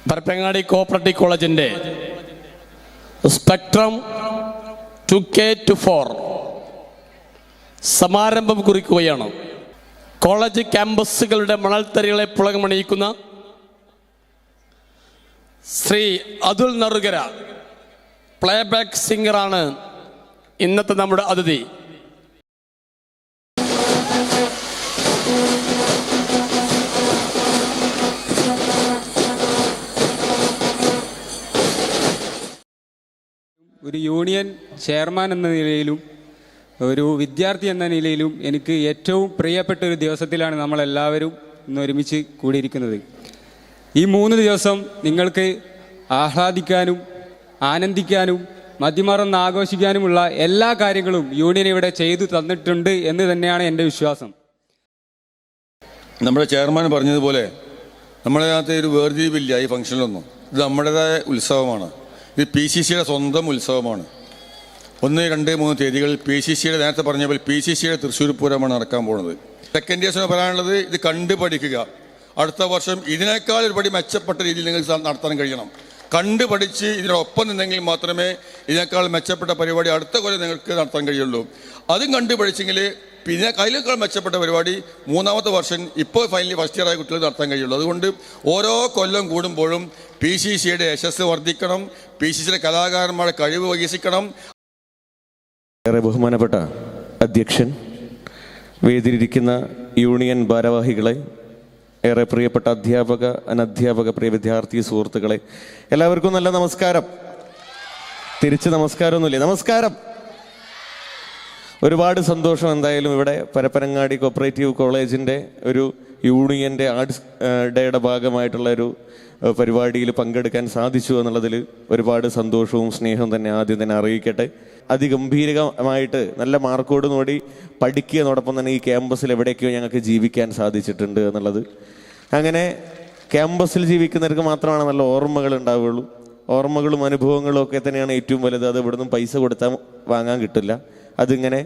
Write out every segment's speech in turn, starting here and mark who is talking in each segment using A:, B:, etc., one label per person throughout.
A: Parappanangadi cooperative കോളേജിൻ്റെ spectrum 2K to 4 സമാരംഭം കുറിക്കുകയാണ്. കോളേജ് ക്യാമ്പസുകളുടെ മണൽത്തരികളെ പുളകമണിയിക്കുന്ന ശ്രീ അതുൽ നറുകര പ്ലേബാക്ക് സിംഗറാണ് ഇന്നത്തെ നമ്മുടെ അതിഥി.
B: ഒരു യൂണിയൻ ചെയർമാൻ എന്ന നിലയിലും ഒരു വിദ്യാർത്ഥി എന്ന നിലയിലും എനിക്ക് ഏറ്റവും പ്രിയപ്പെട്ട ഒരു ദിവസത്തിലാണ് നമ്മളെല്ലാവരും ഇന്ന് ഒരുമിച്ച് കൂടിയിരിക്കുന്നത്. ഈ 3 ദിവസം നിങ്ങൾക്ക് ആഹ്ലാദിക്കാനും ആനന്ദിക്കാനും മതിമറന്ന് ആഘോഷിക്കാനുമുള്ള എല്ലാ കാര്യങ്ങളും യൂണിയൻ ഇവിടെ ചെയ്തു തന്നിട്ടുണ്ട് എന്ന് തന്നെയാണ് എൻ്റെ വിശ്വാസം.
C: നമ്മുടെ ചെയർമാൻ പറഞ്ഞതുപോലെ നമ്മളതിനകത്ത് ഒരു വേർതിരിവില്ല ഈ ഫംഗ്ഷനിലൊന്നും. ഇത് നമ്മുടേതായ ഉത്സവമാണ്. ഇത് PCCയുടെ സ്വന്തം ഉത്സവമാണ്. 1, 2, 3 തീയതികളിൽ PCCയുടെ നേരത്തെ പറഞ്ഞ പോലെ PCCയുടെ തൃശ്ശൂർ പൂരമാണ് നടക്കാൻ പോകുന്നത്. സെക്കൻഡ് ഇയേഴ്സിന് പറയാനുള്ളത് ഇത് കണ്ടു പഠിക്കുക. അടുത്ത വർഷം ഇതിനേക്കാൾ ഒരുപടി മെച്ചപ്പെട്ട രീതിയിൽ നിങ്ങൾ നടത്താൻ കഴിയണം. കണ്ടു പഠിച്ച് ഇതിനൊപ്പം നിന്നെങ്കിൽ മാത്രമേ ഇതിനേക്കാൾ മെച്ചപ്പെട്ട പരിപാടി അടുത്ത കൊല്ലം നിങ്ങൾക്ക് നടത്താൻ കഴിയുള്ളൂ. അതും കണ്ടു പഠിച്ചെങ്കിൽ പിന്നെ അതിനേക്കാൾ മെച്ചപ്പെട്ട പരിപാടി 3ാമത്തെ വർഷം ഇപ്പോൾ ഫൈനലി ഫസ്റ്റ് ഇയറായ കുട്ടികൾ നടത്താൻ കഴിയുള്ളൂ. അതുകൊണ്ട് ഓരോ കൊല്ലം കൂടുമ്പോഴും PCCയുടെ യശസ് വർദ്ധിക്കണം, PCCയുടെ കലാകാരന്മാരുടെ കഴിവ് വികസിക്കണം.
D: ഏറെ ബഹുമാനപ്പെട്ട അധ്യക്ഷൻ, വേദിയിലിരിക്കുന്ന യൂണിയൻ ഭാരവാഹികളെ, ഏറെ പ്രിയപ്പെട്ട അധ്യാപക അനധ്യാപക പ്രിയ വിദ്യാർത്ഥി സുഹൃത്തുക്കളെ, എല്ലാവർക്കും നല്ല നമസ്കാരം. തിരിച്ച് നമസ്കാരമൊന്നുമില്ലേ? നമസ്കാരം. ഒരുപാട് സന്തോഷം എന്തായാലും ഇവിടെ പരപ്പനങ്ങാടി കോപ്പറേറ്റീവ് കോളേജിൻ്റെ ഒരു യൂണിയൻ്റെ ആർട്സ് ഡേയുടെ ഭാഗമായിട്ടുള്ള ഒരു പരിപാടിയിൽ പങ്കെടുക്കാൻ സാധിച്ചു എന്നുള്ളതിൽ ഒരുപാട് സന്തോഷവും സ്നേഹവും തന്നെ ആദ്യം തന്നെ അറിയിക്കട്ടെ. അതിഗംഭീരമായിട്ട് നല്ല മാർക്കോട് നോടി പഠിക്കുന്നതോടൊപ്പം തന്നെ ഈ ക്യാമ്പസിൽ എവിടേക്കോ ഞങ്ങൾക്ക് ജീവിക്കാൻ സാധിച്ചിട്ടുണ്ട് എന്നുള്ളത്. അങ്ങനെ ക്യാമ്പസിൽ ജീവിക്കുന്നവർക്ക് മാത്രമാണ് നല്ല ഓർമ്മകൾ ഉണ്ടാവുകയുള്ളൂ. ഓർമ്മകളും അനുഭവങ്ങളും ഒക്കെ തന്നെയാണ് ഏറ്റവും വലുത്. അത് ഇവിടുന്ന് പൈസ കൊടുത്താൽ വാങ്ങാൻ കിട്ടില്ല. അതിങ്ങനെ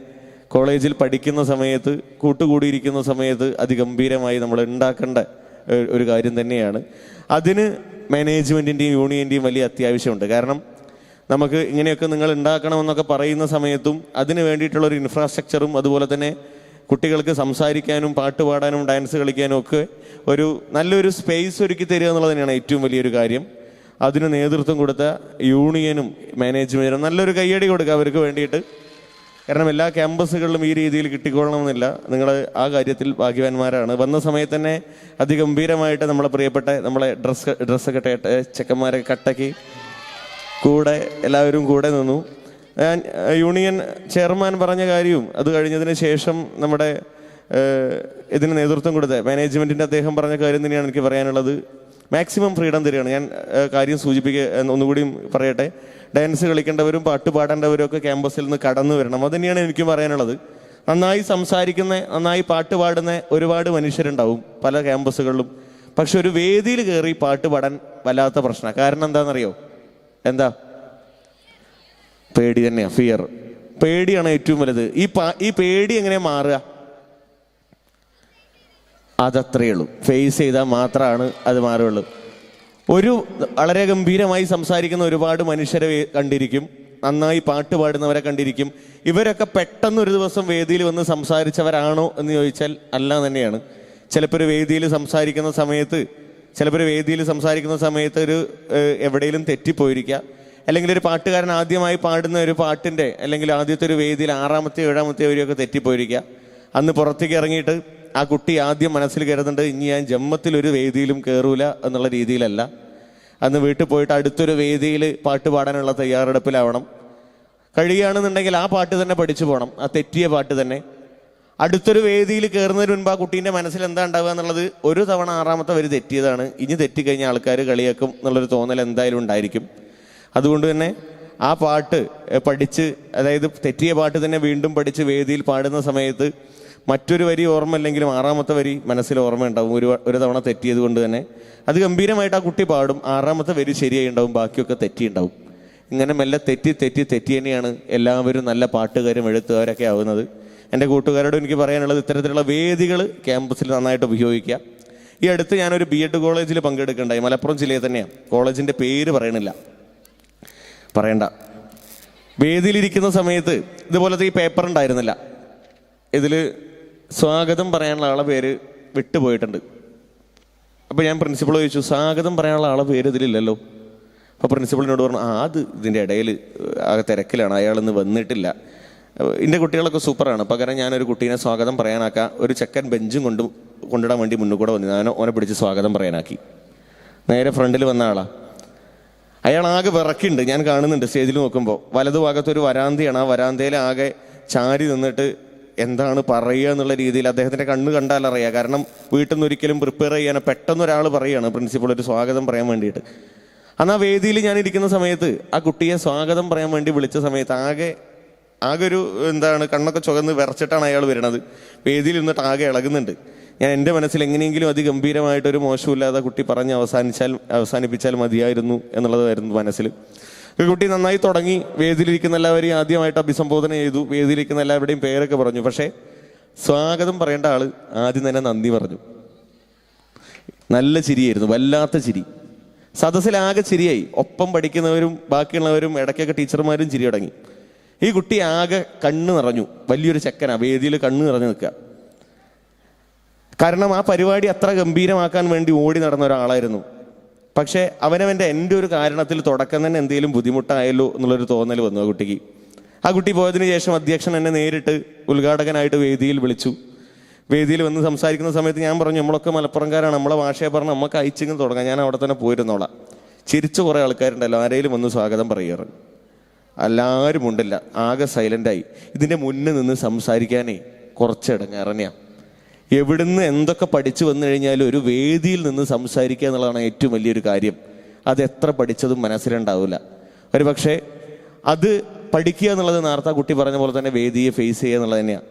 D: കോളേജിൽ പഠിക്കുന്ന സമയത്ത്, കൂട്ടുകൂടിയിരിക്കുന്ന സമയത്ത് അതിഗംഭീരമായി നമ്മൾ ഉണ്ടാക്കേണ്ട ഒരു കാര്യം തന്നെയാണ്. അതിന് മാനേജ്മെൻറ്റിൻ്റെയും യൂണിയൻ്റെയും വലിയ അത്യാവശ്യമുണ്ട്. കാരണം നമുക്ക് ഇങ്ങനെയൊക്കെ നിങ്ങൾ ഉണ്ടാക്കണമെന്നൊക്കെ പറയുന്ന സമയത്തും അതിന് വേണ്ടിയിട്ടുള്ളൊരു ഇൻഫ്രാസ്ട്രക്ചറും അതുപോലെ തന്നെ കുട്ടികൾക്ക് സംസാരിക്കാനും പാട്ട് പാടാനും ഡാൻസ് കളിക്കാനും ഒക്കെ ഒരു നല്ലൊരു സ്പേസ് ഒരുക്കി തരിക എന്നുള്ളത് തന്നെയാണ് ഏറ്റവും വലിയൊരു കാര്യം. അതിന് നേതൃത്വം കൊടുത്ത യൂണിയനും മാനേജ്മെൻറ്റിനും നല്ലൊരു കയ്യടി കൊടുക്കുക അവർക്ക് വേണ്ടിയിട്ട്. കാരണം എല്ലാ ക്യാമ്പസുകളിലും ഈ രീതിയിൽ കിട്ടിക്കൊള്ളണമെന്നില്ല. നിങ്ങൾ ആ കാര്യത്തിൽ ഭാഗ്യവാന്മാരാണ്. വന്ന സമയത്ത് തന്നെ അതിഗംഭീരമായിട്ട് നമ്മളെ പ്രിയപ്പെട്ട നമ്മളെ ഡ്രസ്സൊക്കെ ചെക്കന്മാരെ കട്ടക്കി കൂടെ എല്ലാവരും കൂടെ നിന്നു. യൂണിയൻ ചെയർമാൻ പറഞ്ഞ കാര്യവും അത് കഴിഞ്ഞതിന് ശേഷം നമ്മുടെ ഇതിന് നേതൃത്വം കൊടുത്ത മാനേജ്മെൻറ്റിൻ്റെ അദ്ദേഹം പറഞ്ഞ കാര്യം തന്നെയാണ് എനിക്ക് പറയാനുള്ളത്. മാക്സിമം ഫ്രീഡം തരികയാണ്. ഞാൻ കാര്യം ഒന്നുകൂടിയും പറയട്ടെ. ഡാൻസ് കളിക്കേണ്ടവരും പാട്ട് പാടേണ്ടവരും ഒക്കെ ക്യാമ്പസിൽ നിന്ന് കടന്നു വരണം. അത് തന്നെയാണ് എനിക്കും പറയാനുള്ളത്. നന്നായി സംസാരിക്കുന്ന, നന്നായി പാട്ട് പാടുന്ന ഒരുപാട് മനുഷ്യരുണ്ടാവും പല ക്യാമ്പസുകളിലും. പക്ഷെ ഒരു വേദിയിൽ കയറി പാട്ട് പാടാൻ വല്ലാത്ത പ്രശ്നമാണ്. കാരണം എന്താണെന്നറിയോ? എന്താ? പേടി തന്നെയാണ്. ഫിയർ, പേടിയാണ് ഏറ്റവും വലുത്. ഈ പേടി എങ്ങനെ മാറുക? അതത്രയേ ഉള്ളൂ. ഫേസ് ചെയ്താൽ മാത്രമാണ് അത് മാറുകയുള്ളൂ. ഒരു വളരെ ഗംഭീരമായി സംസാരിക്കുന്ന ഒരുപാട് മനുഷ്യരെ കണ്ടിരിക്കും, നന്നായി പാട്ട് പാടുന്നവരെ കണ്ടിരിക്കും. ഇവരൊക്കെ പെട്ടെന്ന് ഒരു ദിവസം വേദിയിൽ വന്ന് സംസാരിച്ചവരാണോ എന്ന് ചോദിച്ചാൽ അല്ല തന്നെയാണ്. ചിലപ്പോൾ ഒരു വേദിയിൽ സംസാരിക്കുന്ന സമയത്ത് ഒരു എവിടെയെങ്കിലും തെറ്റിപ്പോയിരിക്കുക. അല്ലെങ്കിൽ ഒരു പാട്ടുകാരൻ ആദ്യമായി പാടുന്ന ഒരു പാട്ടിൻ്റെ അല്ലെങ്കിൽ ആദ്യത്തെ ഒരു വേദിയിൽ 6ാമത്തെ 7ാമത്തെ വരെയൊക്കെ തെറ്റിപ്പോയിരിക്കുക. അന്ന് പുറത്തേക്ക് ഇറങ്ങിയിട്ട് ആ കുട്ടി ആദ്യം മനസ്സിൽ കരുതുന്നുണ്ട്, ഇനി ഞാൻ ജന്മത്തിലൊരു വേദിയിലും കയറൂല എന്നുള്ള രീതിയിലല്ല. അന്ന് വീട്ടിൽ പോയിട്ട് അടുത്തൊരു വേദിയിൽ പാട്ട് പാടാനുള്ള തയ്യാറെടുപ്പിലാവണം. കഴിയുകയാണെന്നുണ്ടെങ്കിൽ ആ പാട്ട് തന്നെ പഠിച്ചു പോകണം, ആ തെറ്റിയ പാട്ട് തന്നെ. അടുത്തൊരു വേദിയിൽ കയറുന്നതിന് മുൻപ് ആ കുട്ടീൻ്റെ മനസ്സിൽ എന്താ ഉണ്ടാവുക എന്നുള്ളത്, ഒരു തവണ 6ാമത്തെ വരി തെറ്റിയതാണ്, ഇനി തെറ്റിക്കഴിഞ്ഞാൽ ആൾക്കാർ കളിയാക്കും എന്നുള്ളൊരു തോന്നൽ എന്തായാലും ഉണ്ടായിരിക്കും. അതുകൊണ്ട് തന്നെ ആ പാട്ട് പഠിച്ച്, അതായത് തെറ്റിയ പാട്ട് തന്നെ വീണ്ടും പഠിച്ച് വേദിയിൽ പാടുന്ന സമയത്ത് മറ്റൊരു വരി ഓർമ്മയില്ലെങ്കിലും 6ാമത്തെ വരി മനസ്സിൽ ഓർമ്മയുണ്ടാവും. ഒരു തവണ തെറ്റിയത് കൊണ്ട് തന്നെ അത് ഗംഭീരമായിട്ട് ആ കുട്ടി പാടും. 6ാമത്തെ വരി ശരിയായി ഉണ്ടാവും, ബാക്കിയൊക്കെ തെറ്റിയുണ്ടാവും. ഇങ്ങനെ മെല്ലെ തെറ്റി തന്നെയാണ് എല്ലാവരും നല്ല പാട്ടുകാരും എഴുത്തുകാരൊക്കെ ആവുന്നത്. എൻ്റെ കൂട്ടുകാരോട് എനിക്ക് പറയാനുള്ളത്, ഇത്തരത്തിലുള്ള വേദികൾ ക്യാമ്പസിൽ നന്നായിട്ട് ഉപയോഗിക്കുക. ഈ അടുത്ത് ഞാനൊരു BEd കോളേജിൽ പങ്കെടുക്കണ്ടായി, മലപ്പുറം ജില്ലയിൽ തന്നെയാണ്. കോളേജിൻ്റെ പേര് പറയണില്ല, പറയണ്ട. വേദിയിലിരിക്കുന്ന സമയത്ത് ഇതുപോലത്തെ ഈ പേപ്പർ ഉണ്ടായിരുന്നില്ല. ഇതിൽ സ്വാഗതം പറയാനുള്ള ആളെ പേര് വിട്ടുപോയിട്ടുണ്ട്. അപ്പോൾ ഞാൻ പ്രിൻസിപ്പൾ ചോദിച്ചു, സ്വാഗതം പറയാനുള്ള ആളെ പേര് ഇതിലില്ലല്ലോ. അപ്പോൾ പ്രിൻസിപ്പളിനോട് പറഞ്ഞു, അത് ഇതിൻ്റെ ഇടയിൽ ആകെ തിരക്കിലാണ്, അയാളിന്ന് വന്നിട്ടില്ല. എൻ്റെ കുട്ടികളൊക്കെ സൂപ്പറാണ്, പകരം ഞാനൊരു കുട്ടീനെ സ്വാഗതം പറയാനാക്കാം, ഒരു ചെക്കൻ ബെഞ്ചും കൊണ്ടിടാൻ വേണ്ടി മുന്നിൽ കൂടെ വന്നു. ഞാൻ ഓനെ പിടിച്ച് സ്വാഗതം പറയാനാക്കി. നേരെ ഫ്രണ്ടിൽ വന്ന ആളാണ്. അയാൾ ആകെ വിറക്കുണ്ട്, ഞാൻ കാണുന്നുണ്ട് സ്റ്റേജിൽ നോക്കുമ്പോൾ. വലതുഭാഗത്തൊരു വരാന്തയാണ്, ആ വരാന്തയിൽ ആകെ ചാരി നിന്നിട്ട് എന്താണ് പറയുക എന്നുള്ള രീതിയിൽ അദ്ദേഹത്തിൻ്റെ കണ്ണ് കണ്ടാൽ അറിയാം. കാരണം വീട്ടിൽ നിന്ന് ഒരിക്കലും പ്രിപ്പയർ ചെയ്യാനോ പെട്ടെന്നൊരാൾ പറയുകയാണ് പ്രിൻസിപ്പൾ ഒരു സ്വാഗതം പറയാൻ വേണ്ടിയിട്ട്. അന്ന് ആ വേദിയിൽ ഞാൻ ഇരിക്കുന്ന സമയത്ത് ആ കുട്ടിയെ സ്വാഗതം പറയാൻ വേണ്ടി വിളിച്ച സമയത്ത് ആകെ ഒരു കണ്ണൊക്കെ ചുവന്ന് വിറച്ചിട്ടാണ് അയാൾ വരുന്നത്. വേദിയിൽ നിന്നിട്ട് ആകെ ഇളകുന്നുണ്ട്. ഞാൻ എൻ്റെ മനസ്സിൽ എങ്ങനെയെങ്കിലും അതിഗംഭീരമായിട്ടൊരു മോശമില്ലാതെ കുട്ടി പറഞ്ഞ് അവസാനിപ്പിച്ചാൽ മതിയായിരുന്നു എന്നുള്ളതായിരുന്നു മനസ്സിൽ. ഒരു കുട്ടി നന്നായി തുടങ്ങി, വേദിയിലിരിക്കുന്ന എല്ലാവരെയും ആദ്യമായിട്ട് അഭിസംബോധന ചെയ്തു, വേദിയിലിരിക്കുന്ന എല്ലാവരുടെയും പേരൊക്കെ പറഞ്ഞു. പക്ഷേ സ്വാഗതം പറയേണ്ട ആൾ ആദ്യം തന്നെ നന്ദി പറഞ്ഞു. നല്ല ചിരിയായിരുന്നു, വല്ലാത്ത ചിരി. സദസ്സിലാകെ ചിരിയായി. ഒപ്പം പഠിക്കുന്നവരും ബാക്കിയുള്ളവരും ഇടയ്ക്കൊക്കെ ടീച്ചർമാരും ചിരി തുടങ്ങി. ഈ കുട്ടി ആകെ കണ്ണ് നിറഞ്ഞു. വലിയൊരു ചെക്കനാ, വേദിയിൽ കണ്ണ് നിറഞ്ഞു നിൽക്കുക. കാരണം ആ പരിപാടി അത്ര ഗംഭീരമാക്കാൻ വേണ്ടി ഓടി നടന്ന ഒരാളായിരുന്നു. പക്ഷേ അവനവൻ്റെ എൻ്റെ ഒരു കാരണത്തിൽ തുടക്കം തന്നെ എന്തെങ്കിലും ബുദ്ധിമുട്ടായല്ലോ എന്നുള്ളൊരു തോന്നൽ വന്നു ആ കുട്ടിക്ക്. ആ കുട്ടി പോയതിനു ശേഷം അധ്യക്ഷൻ എന്നെ നേരിട്ട് ഉദ്ഘാടകനായിട്ട് വേദിയിൽ വിളിച്ചു. വേദിയിൽ വന്ന് സംസാരിക്കുന്ന സമയത്ത് ഞാൻ പറഞ്ഞു, നമ്മളൊക്കെ മലപ്പുറംകാരാണ്, നമ്മളെ ഭാഷയെ പറഞ്ഞ് നമുക്ക് അയച്ചെങ്കിലും തുടങ്ങാം, ഞാൻ അവിടെ തന്നെ പോയിരുന്നോളാം. ചിരിച്ചു കുറേ ആൾക്കാരുണ്ടല്ലോ, ആരെങ്കിലും വന്ന് സ്വാഗതം പറയാറ്. എല്ലാവരും ഉണ്ടില്ല, ആകെ സൈലൻ്റായി. ഇതിൻ്റെ മുന്നിൽ നിന്ന് സംസാരിക്കാനേ കുറച്ച് ഇടങ്ങേറന്നെയാണ്. എവിടുന്ന് എന്തൊക്കെ പഠിച്ചു വന്നു കഴിഞ്ഞാലും ഒരു വേദിയിൽ നിന്ന് സംസാരിക്കുക എന്നുള്ളതാണ് ഏറ്റവും വലിയൊരു കാര്യം. അത് എത്ര പഠിച്ചതും മനസ്സിലുണ്ടാവില്ല. ഒരു പക്ഷേ അത് പഠിക്കുക എന്നുള്ളത് നേരത്തെ കുട്ടി പറഞ്ഞ പോലെ തന്നെ വേദിയെ ഫേസ് ചെയ്യുക എന്നുള്ളത് തന്നെയാണ്.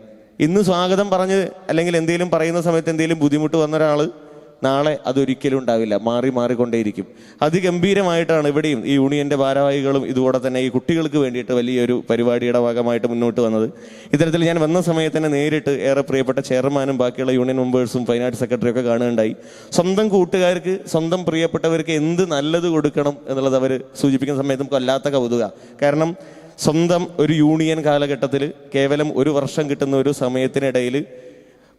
D: ഇന്ന് സ്വാഗതം പറഞ്ഞ് അല്ലെങ്കിൽ എന്തെങ്കിലും പറയുന്ന സമയത്ത് എന്തെങ്കിലും ബുദ്ധിമുട്ട് വന്ന ഒരാൾ നാളെ അതൊരിക്കലും ഉണ്ടാവില്ല, മാറിക്കൊണ്ടേയിരിക്കും. അതിഗംഭീരമായിട്ടാണ് ഇവിടെയും ഈ യൂണിയൻ്റെ ഭാരവാഹികളും ഇതുകൂടെ തന്നെ ഈ കുട്ടികൾക്ക് വേണ്ടിയിട്ട് വലിയൊരു പരിപാടിയുടെ ഭാഗമായിട്ട് മുന്നോട്ട് വന്നത്. ഇത്തരത്തിൽ ഞാൻ വന്ന സമയത്ത് തന്നെ നേരിട്ട് ഏറെ പ്രിയപ്പെട്ട ചെയർമാനും ബാക്കിയുള്ള യൂണിയൻ മെമ്പേഴ്സും ഫൈനാൻസ് സെക്രട്ടറിയൊക്കെ കാണുകയുണ്ടായി. സ്വന്തം കൂട്ടുകാർക്ക്, സ്വന്തം പ്രിയപ്പെട്ടവർക്ക് എന്ത് നല്ലത് കൊടുക്കണം എന്നുള്ളത് അവർ സൂചിപ്പിക്കുന്ന സമയത്ത് നമുക്ക് വല്ലാത്ത കൗതുക. കാരണം സ്വന്തം ഒരു യൂണിയൻ കാലഘട്ടത്തിൽ കേവലം 1 വർഷം കിട്ടുന്ന ഒരു സമയത്തിനിടയിൽ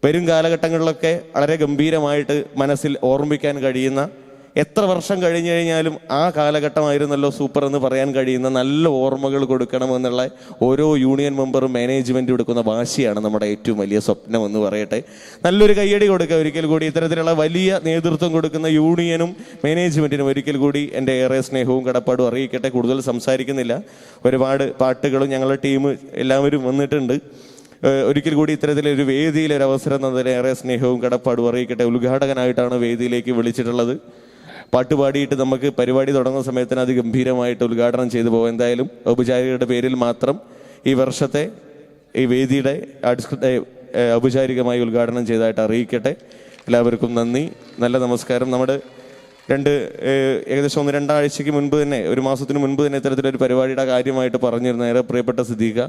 D: വരും കാലഘട്ടങ്ങളിലൊക്കെ വളരെ ഗംഭീരമായിട്ട് മനസ്സിൽ ഓർമ്മിക്കാൻ കഴിയുന്ന, എത്ര വർഷം കഴിഞ്ഞു കഴിഞ്ഞാലും ആ കാലഘട്ടമായിരുന്നല്ലോ സൂപ്പർ എന്ന് പറയാൻ കഴിയുന്ന നല്ല ഓർമ്മകൾ കൊടുക്കണമെന്നുള്ള ഓരോ യൂണിയൻ മെമ്പറും മാനേജ്മെൻറ്റും എടുക്കുന്ന വാശിയാണ് നമ്മുടെ ഏറ്റവും വലിയ സ്വപ്നം എന്ന് പറയട്ടെ. നല്ലൊരു കയ്യടി കൊടുക്കുക ഒരിക്കൽ കൂടി. ഇത്തരത്തിലുള്ള വലിയ നേതൃത്വം കൊടുക്കുന്ന യൂണിയനും മാനേജ്മെൻറ്റിനും ഒരിക്കൽ കൂടി എൻ്റെ ഏറെ സ്നേഹവും കടപ്പാടും അറിയിക്കട്ടെ. കൂടുതൽ സംസാരിക്കുന്നില്ല, ഒരുപാട് പാട്ടുകളും ഞങ്ങളുടെ ടീം എല്ലാവരും വന്നിട്ടുണ്ട്. ഒരിക്കൽ കൂടി ഇത്തരത്തിലൊരു വേദിയിലൊരു അവസരം തന്നതിന് ഏറെ സ്നേഹവും കടപ്പാടും അറിയിക്കട്ടെ. ഉദ്ഘാടകനായിട്ടാണ് വേദിയിലേക്ക് വിളിച്ചിട്ടുള്ളത്. പാട്ടുപാടിയിട്ട് നമുക്ക് പരിപാടി തുടങ്ങുന്ന സമയത്തിന് അത് ഗംഭീരമായിട്ട് ഉദ്ഘാടനം ചെയ്തു പോകും. എന്തായാലും ഔപചാരികരുടെ പേരിൽ മാത്രം ഈ വർഷത്തെ ഈ വേദിയുടെ ഔപചാരികമായി ഉദ്ഘാടനം ചെയ്തതായിട്ട് അറിയിക്കട്ടെ. എല്ലാവർക്കും നന്ദി, നല്ല നമസ്കാരം. നമ്മുടെ ഏകദേശം 1-2 ആഴ്ചയ്ക്ക് മുൻപ് തന്നെ, 1 മാസത്തിന് മുൻപ് തന്നെ ഇത്തരത്തിലൊരു പരിപാടിയുടെ കാര്യമായിട്ട് പറഞ്ഞിരുന്ന ഏറെ പ്രിയപ്പെട്ട സിദ്ദീഖ,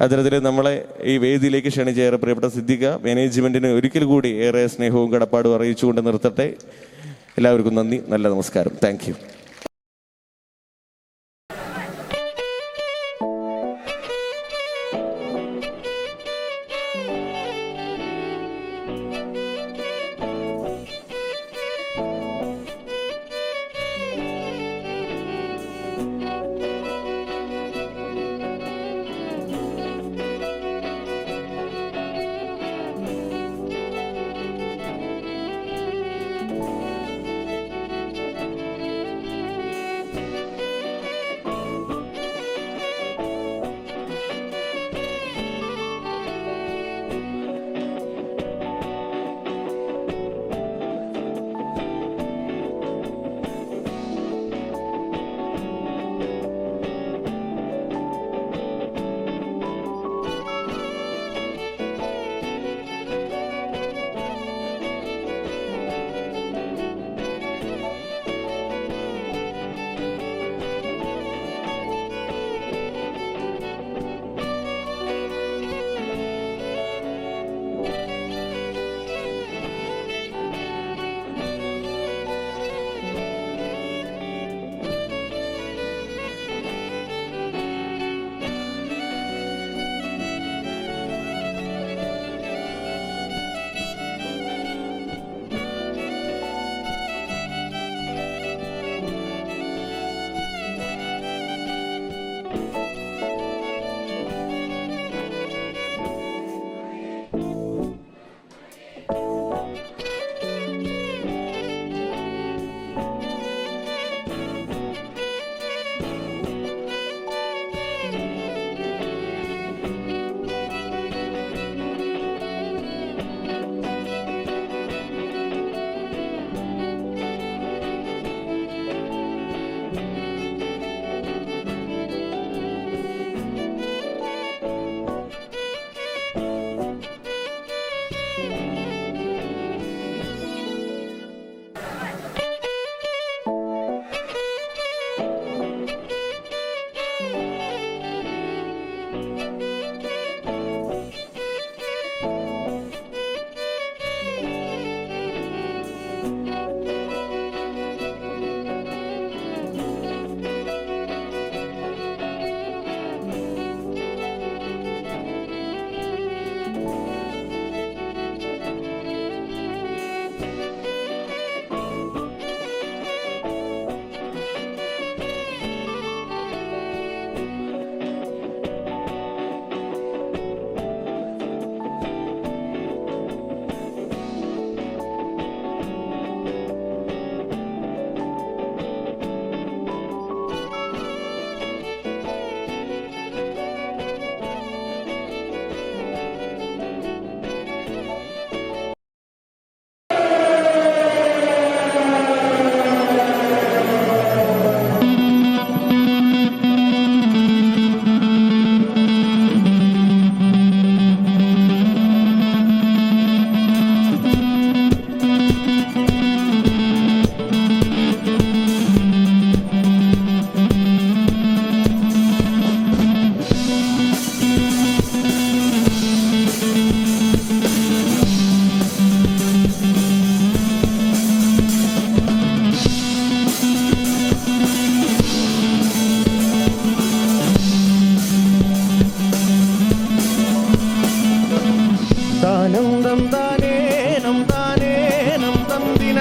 D: അത്തരത്തിൽ നമ്മളെ ഈ വേദിയിലേക്ക് ക്ഷണിച്ച ഏറെ പ്രിയപ്പെട്ട സിദ്ദീഖ മാനേജ്മെൻറ്റിന് ഒരിക്കൽ കൂടി ഏറെ സ്നേഹവും കടപ്പാടും അറിയിച്ചുകൊണ്ട് നിർത്തട്ടെ. എല്ലാവർക്കും നന്ദി, നല്ല നമസ്കാരം. Thank you.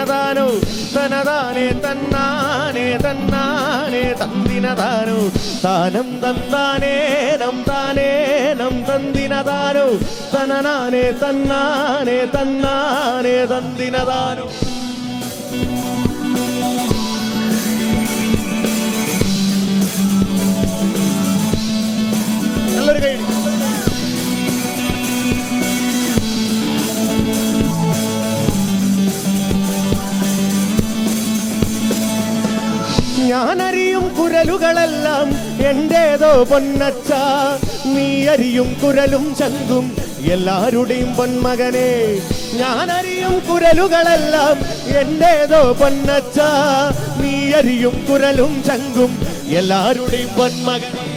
E: തന്തിനതാനോ തനതാനേ തന്നാനേ തന്നാനേ തന്തിനതാനോ താനം തന്താനേനം താനേനം തന്തിനതാനോ തനനാനേ തന്നാനേ തന്നാനേ തന്തിനതാനോ. നല്ലൊരു കൈ. ഞാനറിയും കുരലുകളെല്ലാം എന്റേതോ പൊന്നച്ച, നീ അരിയും കുരലും ചങ്കും എല്ലാരുടെയും പൊന്മകനെ. ഞാനറിയും കുരലുകളെല്ലാം എന്റേതോ പൊന്നച്ച, നീ അരിയും കുരലും ചങ്കും എല്ലാരുടെയും പൊന്മകനെ.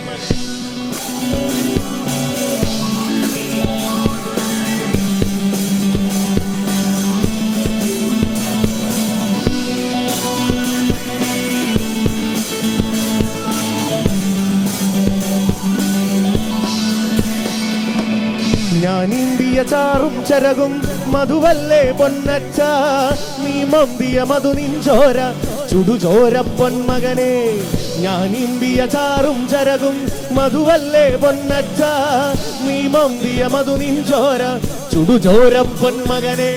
E: ഞാനിന്തിയ ചാറും ചരകും മധുവല്ലേ പൊന്നച്ച, നീ മന്തിയ മധു നിഞ്ചോര ചുടുചോര പൊന്മകനെ. ഞാനിന്തിയ ചാറും ചരകും മധുവല്ലേ പൊന്നച്ച, നീ മന്തിയ മധു നിഞ്ചോര ചുടുചോര പൊന്മകനെ.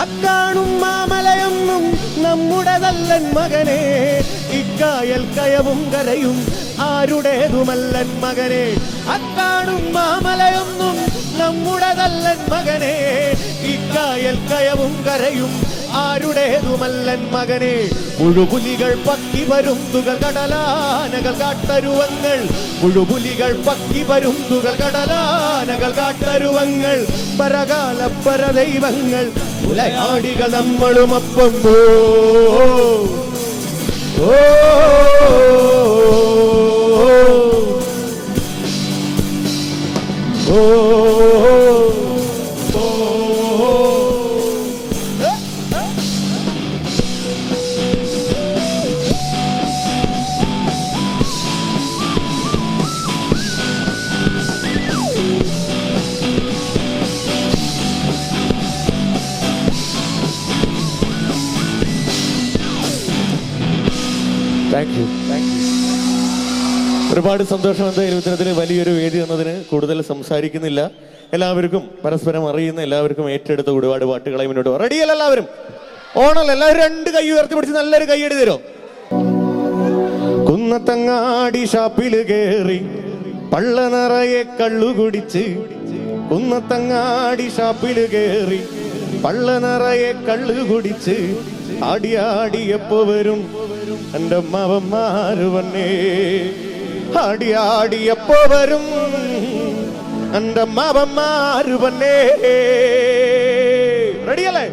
E: അക്കാണും മാമലയൊന്നും നമ്മുടേതല്ലൻ മകനെ, ഇക്കായൽ കയവും കരയും ആരുടേതുമല്ലൻ മകനെ. അക്കാണും മാമലയൊന്നും നമ്മുടേതല്ലൻ മകനെ, ഇക്കായൽ കയവും കരയും ആരുടേതുമല്ലൻ മകനെ. പുഴുപുലികൾ പക്കി വരുന്നുകൾ കടലാനകൾ കാട്ടരുവങ്ങൾ, പുഴുപുലികൾ പക്കി വരുന്നുകൾ കടലാനകൾ കാട്ടരുവങ്ങൾ. പരകാല പരദൈവങ്ങൾ ഉലയാടികൾ നമ്മളുമൊപ്പം. ഓ ഓ
D: താങ്ക് യു. ഒരുപാട് സന്തോഷം. എന്തായാലും ഇത്തരത്തിൽ വലിയൊരു വേദി എന്നതിന് കൂടുതൽ സംസാരിക്കുന്നില്ല. എല്ലാവർക്കും പരസ്പരം അറിയുന്ന എല്ലാവർക്കും ഏറ്റെടുത്ത ഒരുപാട് പാട്ടുകളായി മുന്നോട്ട് പോകും. റെഡിയല്ല എല്ലാവരും? ഓണല്ല. എല്ലാവരും രണ്ട് കൈ ഉയർത്തി പിടിച്ച് നല്ലൊരു കൈയ്യടി തരും. കുന്നത്തങ്ങാടി ഷാപ്പില് കേറി പള്ള നിറയെ കള്ളു കുടിച്ച്, കുന്നത്തങ്ങാടി ഷാപ്പില് കേറി പള്ള നിറയെ കള്ളു കുടിച്ച്, ആടിയാടിയപ്പോ വരും എന്റെ അമ്മാവന്മാര് വന്നേ, ആടിയാടിയപ്പോ വരും എന്റെ അമ്മാവന്മാര് വന്നേ. റെഡിയല്ലേ?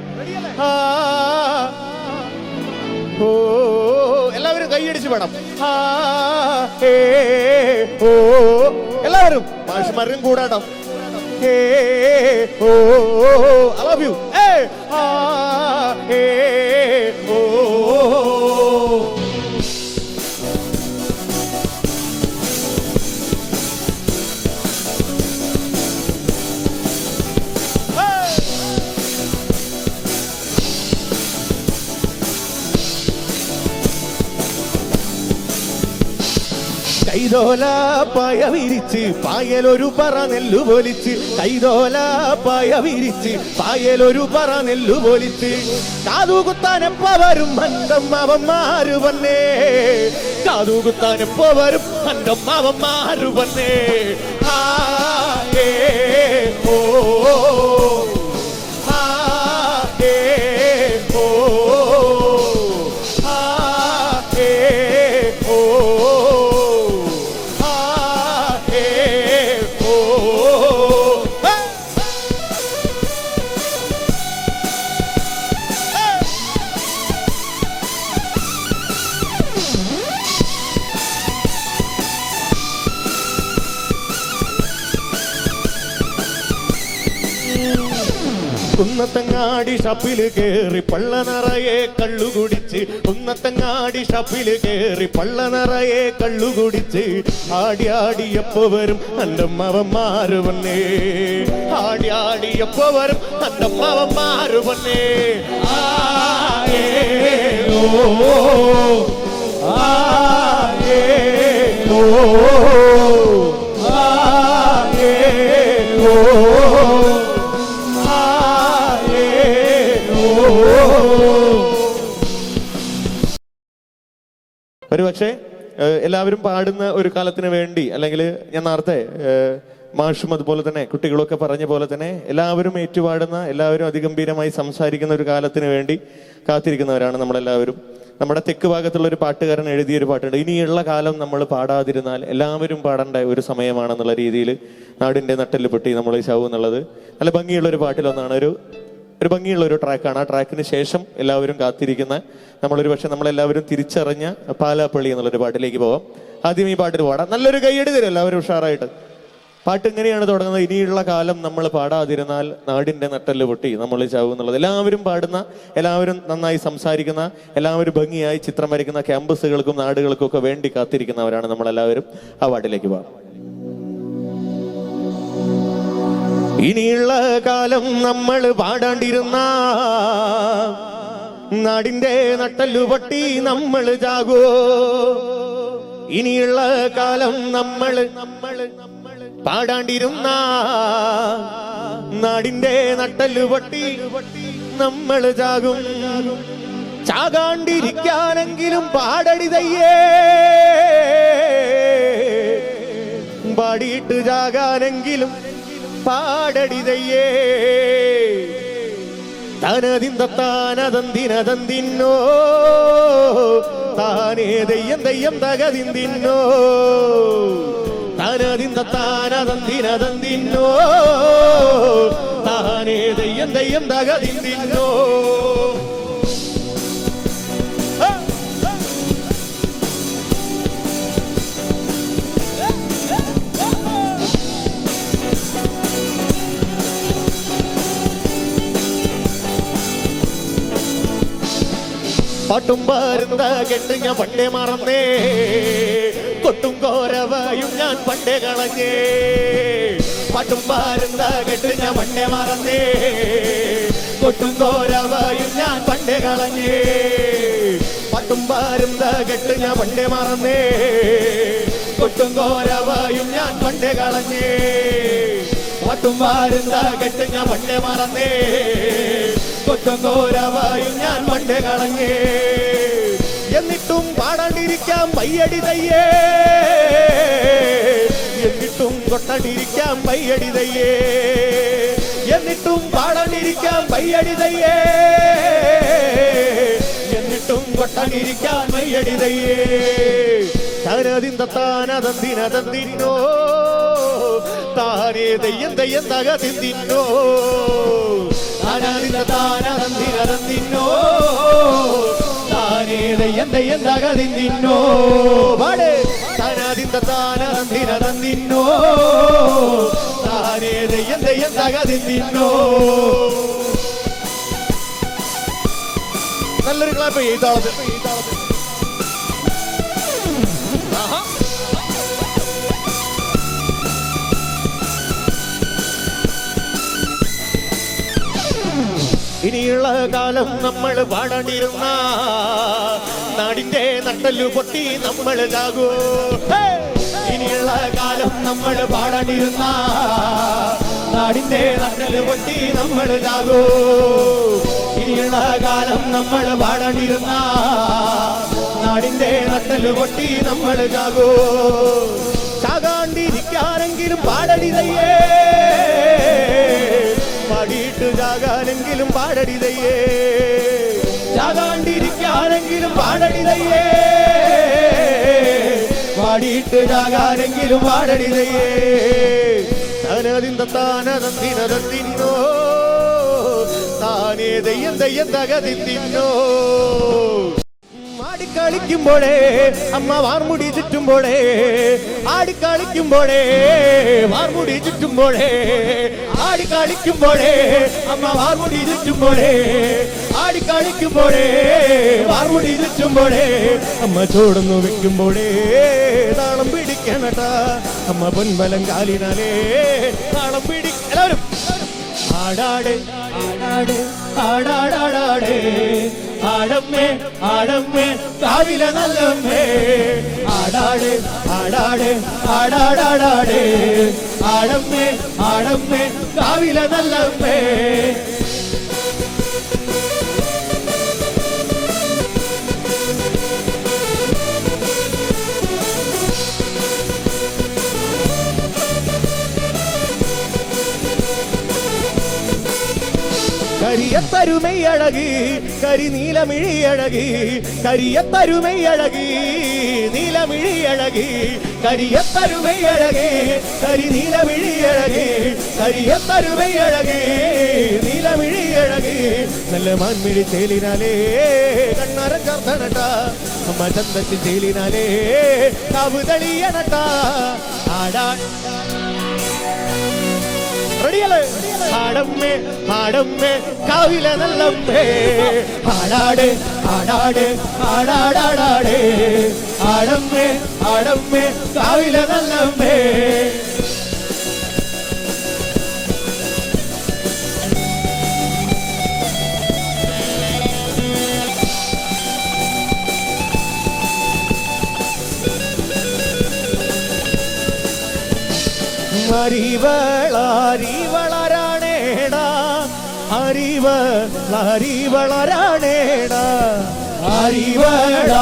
D: ഓ എല്ലാവരും കൈയടിച്ച് വേണം. ഓ എല്ലാവരും മാഷ്മാരും കൂടാട്ടോ. ഓ ഐ ലവ് യു. ഓ കൈതോല പായ വിരിച്ച് പായലൊരു പറ നെല്ലു പൊലിച്ച്, കൈതോല പായ വിരിച്ച് പായലൊരു പറ നെല്ലു പൊലിച്ച്, കാതുകുത്താനെപ്പോ വരും അന്തമ്മാവന്മാര് വന്നേ, കാതുകുത്താനെപ്പോ വരും അന്തമ്മാവന്മാര് വന്നേ. ഓ
E: കുന്നത്തങ്ങാടി ഷപ്പില് കേറി പള്ള നിറയെ കള്ളുകുടിച്ച് കുന്നത്തങ്ങാടി ഷപ്പില് കേറി പള്ള നിറയെ കള്ളുകുടിച്ച് ആടി ആടിയപ്പോ വരും അൻ്റമ്മവന്മാര് വന്നേ ആടി ആടിയപ്പോ വരും അൻ്റമ്മവന്മാര് വന്നേ
D: ഒരു പക്ഷേ എല്ലാവരും പാടുന്ന ഒരു കാലത്തിന് വേണ്ടി, അല്ലെങ്കിൽ ഞാൻ നേരത്തെ മാഷും അതുപോലെ തന്നെ കുട്ടികളൊക്കെ പറഞ്ഞ പോലെ തന്നെ എല്ലാവരും ഏറ്റുപാടുന്ന, എല്ലാവരും അതിഗംഭീരമായി സംസാരിക്കുന്ന ഒരു കാലത്തിന് വേണ്ടി കാത്തിരിക്കുന്നവരാണ് നമ്മളെല്ലാവരും. നമ്മുടെ തെക്ക് ഭാഗത്തുള്ള ഒരു പാട്ടുകാരൻ എഴുതിയൊരു പാട്ടുണ്ട്, ഇനിയുള്ള കാലം നമ്മൾ പാടാതിരുന്നാൽ എല്ലാവരും പാടേണ്ട ഒരു സമയമാണെന്നുള്ള രീതിയിൽ നാടിൻ്റെ നട്ടെല്ല് പൊട്ടി നമ്മൾ ശാവും എന്നുള്ളത് നല്ല ഭംഗിയുള്ള ഒരു പാട്ടിലൊന്നാണ്. ഒരു ഭംഗിയുള്ള ഒരു ട്രാക്കാണ്. ആ ട്രാക്കിന് ശേഷം എല്ലാവരും കാത്തിരിക്കുന്ന, നമ്മളൊരു പക്ഷെ നമ്മളെല്ലാവരും തിരിച്ചറിഞ്ഞ പാലാപ്പള്ളി എന്നുള്ളൊരു പാട്ടിലേക്ക് പോകാം. ആദ്യം ഈ പാട്ടിൽ പാടാം. നല്ലൊരു കൈയ്യടി തരും എല്ലാവരും ഉഷാറായിട്ട്. പാട്ട് ഇങ്ങനെയാണ് തുടങ്ങുന്നത്, ഇനിയുള്ള കാലം നമ്മൾ പാടാതിരുന്നാൽ നാടിൻ്റെ നട്ടെല്ല് പൊട്ടി നമ്മൾ ചാവും എന്നുള്ളത്. എല്ലാവരും പാടുന്ന, എല്ലാവരും നന്നായി സംസാരിക്കുന്ന, എല്ലാവരും ഭംഗിയായി ചിത്രം വരയ്ക്കുന്ന ക്യാമ്പസുകൾക്കും നാടുകൾക്കും ഒക്കെ വേണ്ടി കാത്തിരിക്കുന്നവരാണ് നമ്മളെല്ലാവരും. ആ പാട്ടിലേക്ക് പോകാം.
E: ഇനിയുള്ള കാലം നമ്മൾ പാടാണ്ടിരുന്ന നാടിന്റെ നട്ടല്ലു പൊട്ടി നമ്മൾ ചാകോ. ഇനിയുള്ള കാലം നമ്മൾ പാടാണ്ടിരുന്ന നാടിന്റെ നട്ടല്ലു പൊട്ടി നമ്മൾ ചാകും. ചാകാണ്ടിരിക്കാനെങ്കിലും പാടടിതയ്യേ, പാടിയിട്ട് ചാകാനെങ്കിലും പാടടിതയ്യേ. തനതിന്തത്താനതന്തിനതന്തിന്നോ താനേ ദയ്യം ദയ്യം തകതിന്തിന്നോ തനതിന്തത്താനതന്തിനതന്തിന്നോ താനേ ദയ്യം ദയ്യം തകതിന്തിന്നോ. പാട്ടും പാരുന്ന കെട്ട് ഞാൻ പണ്ടേ മറന്നേ, കൊട്ടും കോരവായും ഞാൻ പണ്ടേ കളഞ്ഞേ. പാട്ടും പാരുന്ന കെട്ട് ഞാൻ പണ്ടേ മറന്നേ, കൊട്ടും കോരവായും ഞാൻ പണ്ടേ കളഞ്ഞേ. പാട്ടും പാരുന്ന കെട്ട് ഞാൻ പണ്ടേ മറന്നേ, കൊട്ടും കോരവായും ഞാൻ പണ്ടേ കളഞ്ഞേ. പാട്ടും പാരുന്ന കെട്ട് ഞാൻ പണ്ടേ മറന്നേ, കൊട്ടും കോരവായും ഞാൻ പണ്ടേ കളഞ്ഞേ. എന്നിട്ടും പാടാണ്ടിരിക്കാം പയ്യടി തയ്യേ, എന്നിട്ടും കൊട്ടാണ്ടിരിക്കാം പയ്യടി തയ്യേ. എന്നിട്ടും പാടാണ്ടിരിക്കാം പയ്യടി തയ്യേ, എന്നിട്ടും കൊട്ടാണ്ടിരിക്കാൻ പയ്യടി തയ്യേ. തനതിന്തത്താനതന്തിനതന്തിന്നോ താനേ ദയ്യം ദയ്യം തകതിന്തിന്നോ തനതിന്തത്താനതന്തിനതന്തിന്നോ താനേ ദയ്യം ദയ്യം തകതിന്തിന്നോ. പാട്. തനതിന്തത്താനതന്തിനതന്തിന്നോ താനേ ദയ്യം ദയ്യം തകതിന്തിന്നോ. നല്ലൊരു ക്ലാപ്പ് ഈ താളത്തിൽ. ഇനിയുള്ള കാലം നമ്മൾ പാടാണ്ടിരുന്ന നാടിന്റെ നട്ടല്ലു പൊട്ടി നമ്മൾ ചാകൂ. ഇനിയുള്ള കാലം നമ്മൾ പാടാണ്ടിരുന്ന നാടിന്റെ നട്ടല്ലു പൊട്ടി നമ്മൾ ചാകൂ. ഇനിയുള്ള കാലം നമ്മൾ പാടാണ്ടിരുന്ന നാടിന്റെ നട്ടല്ലു പൊട്ടി നമ്മൾ ചാകൂ. ചാകാണ്ടിരിക്കാനെങ്കിലും പാടടിതയ്യേ, പാടിയിട്ട് ചാകാനെങ്കിലും പാടടിതയ്യേ. ചാകാണ്ടിരിക്കാനെങ്കിലും പാടടിതയ്യേ, പാടിയിട്ട് ചാകാനെങ്കിലും പാടടിതയ്യേ. തനതിന്തത്താനതന്തിനതന്തിന്നോ താനേ ദയ്യം ദയ്യം തകതിന്തിന്നോ. ആടിക്കളിക്കുമ്പോഴേ അമ്മ വാർമുടി ചുറ്റുമ്പോഴേ, ആടിക്കളിക്കുമ്പോഴേ വാർമുടി ചുറ്റുമ്പോഴേ, ആടിക്കളിക്കുമ്പോഴേ അമ്മ വാർമുടി ചുറ്റുമ്പോഴേ ആടിക്കളിക്കുമ്പോഴേ വാർമുടി ചുറ്റുമ്പോഴേ അമ്മ ചോടുന്നു വെക്കുമ്പോഴേ താളം പിടിക്കണട്ടാ അമ്മ പൊൻബലം കാലിനാലേ താളം എല്ലാവരും ആടാട് ആടാട് ആടാടാടാടേ ആടമ്മേ ആടമ്മേ കാവില നല്ലമ്മേ ആടാട് ആടാട് ആടാടാടാടേ ആടമ്മേ ആടമ്മേ കാവില നല്ലമ്മേ കരിയത്തരുമൈ അഴകി കരിനീലമിഴി അഴകി കരിയത്തരുമൈ അഴകി നീലമിഴി അഴകി കരിയത്തരുമൈ അഴകി കരിനീലമിഴി അഴകി കരിയത്തരുമൈ അഴകി നീലമിഴി അഴകി നല്ല മാൻമിഴി ചേലിനാലേ കണ്ണറ ചർത്തനട്ട അമ്മ ചന്തത്തിൽ ചേലിനാലേ കാവ് തെളിയണട്ട ആടാ റെഡിയല്ലേ ആടമ്മേ ആടമ്മേ കാവില നല്ലമ്മേ ആടാട് ആടാട് ആടാടാടാടേ ആടമ്മേ ആടമ്മേ കാവില നല്ലമ്മേ അരിവളാരിവളരാണേടാ അരിവളാരിവളരാണേടാ അരിവളാരിവളരാണേടാ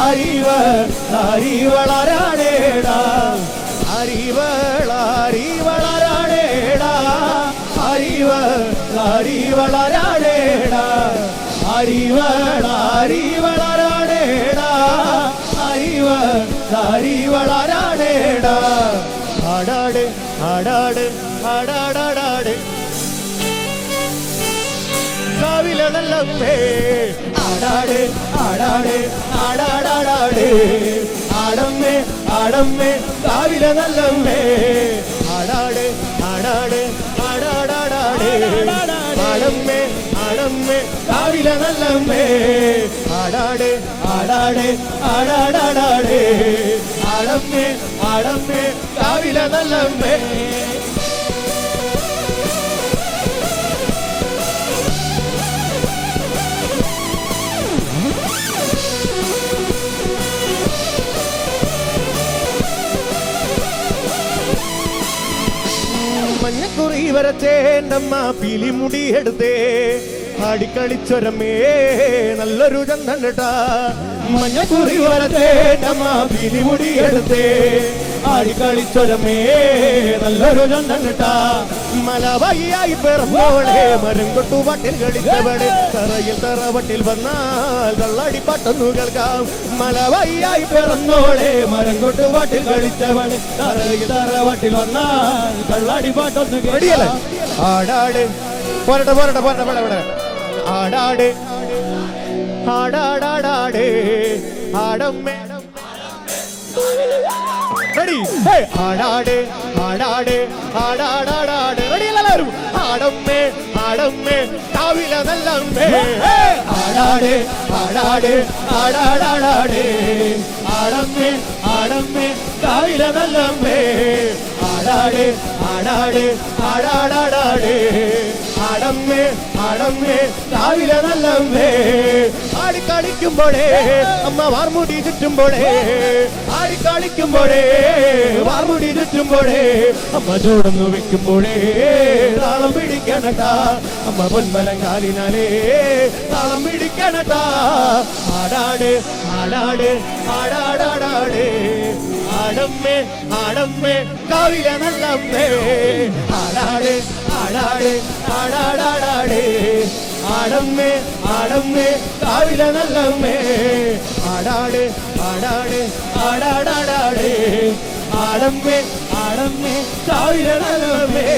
E: അരിവളാരിവളരാണേടാ അരിവളാരിവളരാണേടാ അരിവളാരിവളരാണേടാ അരിവളാരിവളരാണേടാ അരിവളരാണേടാ ആടാട് ആടാട് ആടാടാടാട് കാവില നല്ലമ്മേ ആടാട് ആടാട് ആടാടാടാട് ആടമ്മേ ആടമ്മേ കാവില നല്ലമ്മേ ആടാട് ആടാട് ആടാടാടാട് ആടമ്മേ ആടമ്മേ കാവില നല്ലമ്മേ ആടാട് ആടാട് ആടാടാടാട് ആടമ്മേ ആടമ്മേ കാവില നല്ലമ്മേ മഞ്ഞക്കുറി വരച്ചേ നമ്മ പിലിമുടി എടുത്തേ ആടിക്കളിച്ചൊരമേ നല്ലൊരു ചന്തണ്ടാ മഞ്ഞക്കുറി വരച്ചേ നമ്മ പിലിമുടി എടുത്തേ ആടിക്കളിച്ചൊരമേ നല്ലൊരു ചന്തണ്ടാ മലവയ്യായി പിറന്നോളെ മരം കൊട്ടുപാട്ടിൽ കളിച്ചവളെ തറയിൽ തറവട്ടിൽ വന്നാൽ കള്ളടിപ്പാട്ടൊന്നു കേൾക്കാം മലവയ്യായി പിറന്നോളെ മരം കൊട്ടുപാട്ടിൽ കളിച്ചവളെ തറയിൽ തറവട്ടിൽ വന്നാൽ കള്ളടിപ്പാട്ടൊന്നു കേൾക്കാം ആടാട് പോരട്ടെ പോരട്ടെ പോരട്ടെ പോരട്ടെ ആടാട് ആടാടാടാട് ആടമ്മേ റെഡി ആടാട് ആടാട് ആടാടാടാട് റെഡി എല്ലാവരും ആടമ്മേ ആടമ്മേ കാവില നല്ലമ്മേ ആടാട് ആടാട് ആടാടാടാട് ആടമ്മേ ആടമ്മേ കാവില നല്ലമ്മേ ആടാട് ആടാട് ആടാടാടാട് ആടമ്മേ ആടമ്മേ കാവില നല്ലമ്മേ ആടിക്കളിക്കുമ്പോഴേ അമ്മ വാർമുടി ചുറ്റുമ്പോഴേ ആടിക്കളിക്കുമ്പോഴേ വാർമുടി ചുറ്റുമ്പോഴേ അമ്മ ചോടന്നു വെക്കുമ്പോഴേ താളം പിടിക്കണട്ടാ അമ്മ പൊൻമലം കാലിനാലേ താളം പിടിക്കണട്ടാ ആടാട് ആടാട് ആടാടാടാട് ആടമ്മേ ആടമ്മേ കാവില നല്ലമ്മേ ആടാട് ആടാട് ആടാടാടാട് ആടമ്മേ ആടമ്മേ കാവില നല്ലമ്മേ ആടാട് ആടാട് ആടാടാടാട് ആടമ്മേ ആടമ്മേ കാവില നല്ലമ്മേ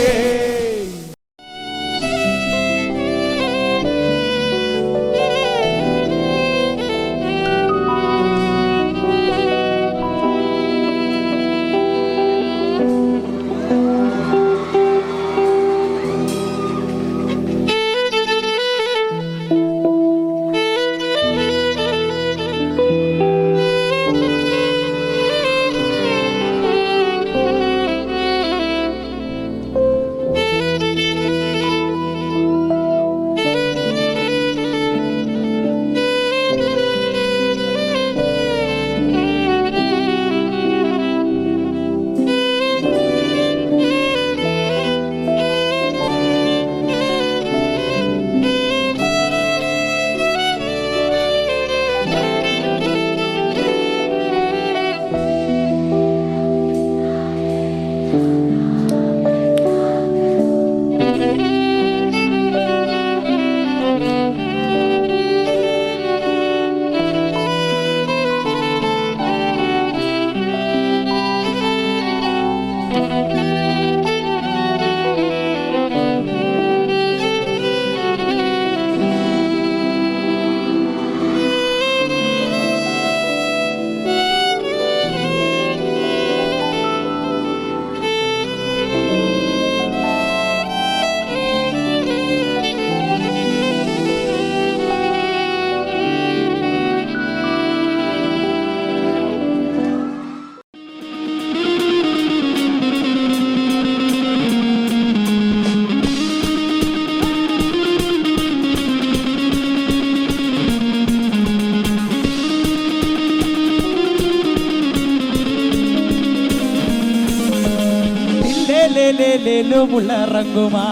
E: ലോ ഉള്ളറങ്ങുമാ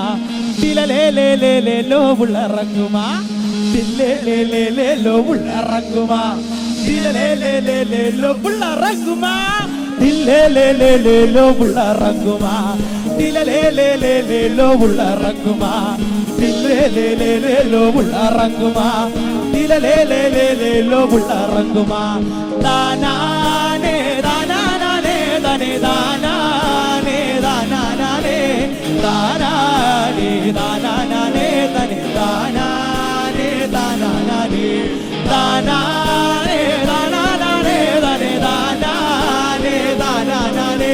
E: ലോ ഉള്ളറങ്ങുമാ ലോ ഉള്ളറങ്ങുമാ ലോ ഉള്ളറങ്ങുമാ ലോ ഉള്ളറങ്ങുമാ ലോ ഉള്ളറങ്ങുമാ ലോ ഉള്ളറങ്ങുമാ ലോ ഉള്ളറങ്ങുമാ ദാനാനേ ദാനാനേ ദാനേ ദാനാനേ ദാനാനേ ദാനാനേ ദാനാനേ ദാനേ ദാനാനേ ദാനാനേ ദാനാനേ ദാനാനേ ദാനേ ദാനാനേ ദാനാനേ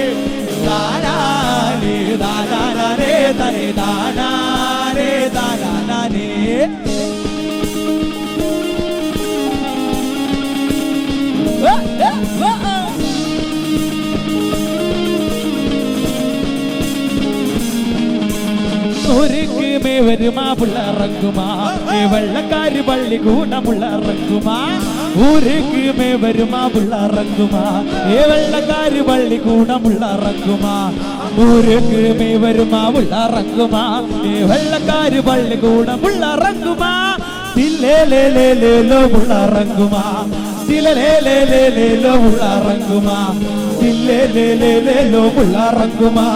E: ദാനാനേ ദാനാനേ ദാനേ ദാനാനേ ദാനാനേ ൂരിക്കുമേ വരുമാ പുള്ളറങ്ങുമാ വെള്ളക്കാരി പള്ളി കൂടമുള്ളറങ്ങുമാ ഊരിക്കുമേ വരുമാ പുള്ളറങ്ങുമാ വെള്ളക്കാരി പള്ളി കൂടമുള്ളറങ്ങുമാ ഊരിക്കുമേ വരുമാ പുള്ളറങ്ങുമാ വെള്ളക്കാരി പള്ളി കൂടമുള്ളറങ്ങുമാ ലോ ഉള്ളറങ്ങുമാ ലോ ഉള്ളറങ്ങുമാ ലോ ഉള്ളറങ്ങുമാ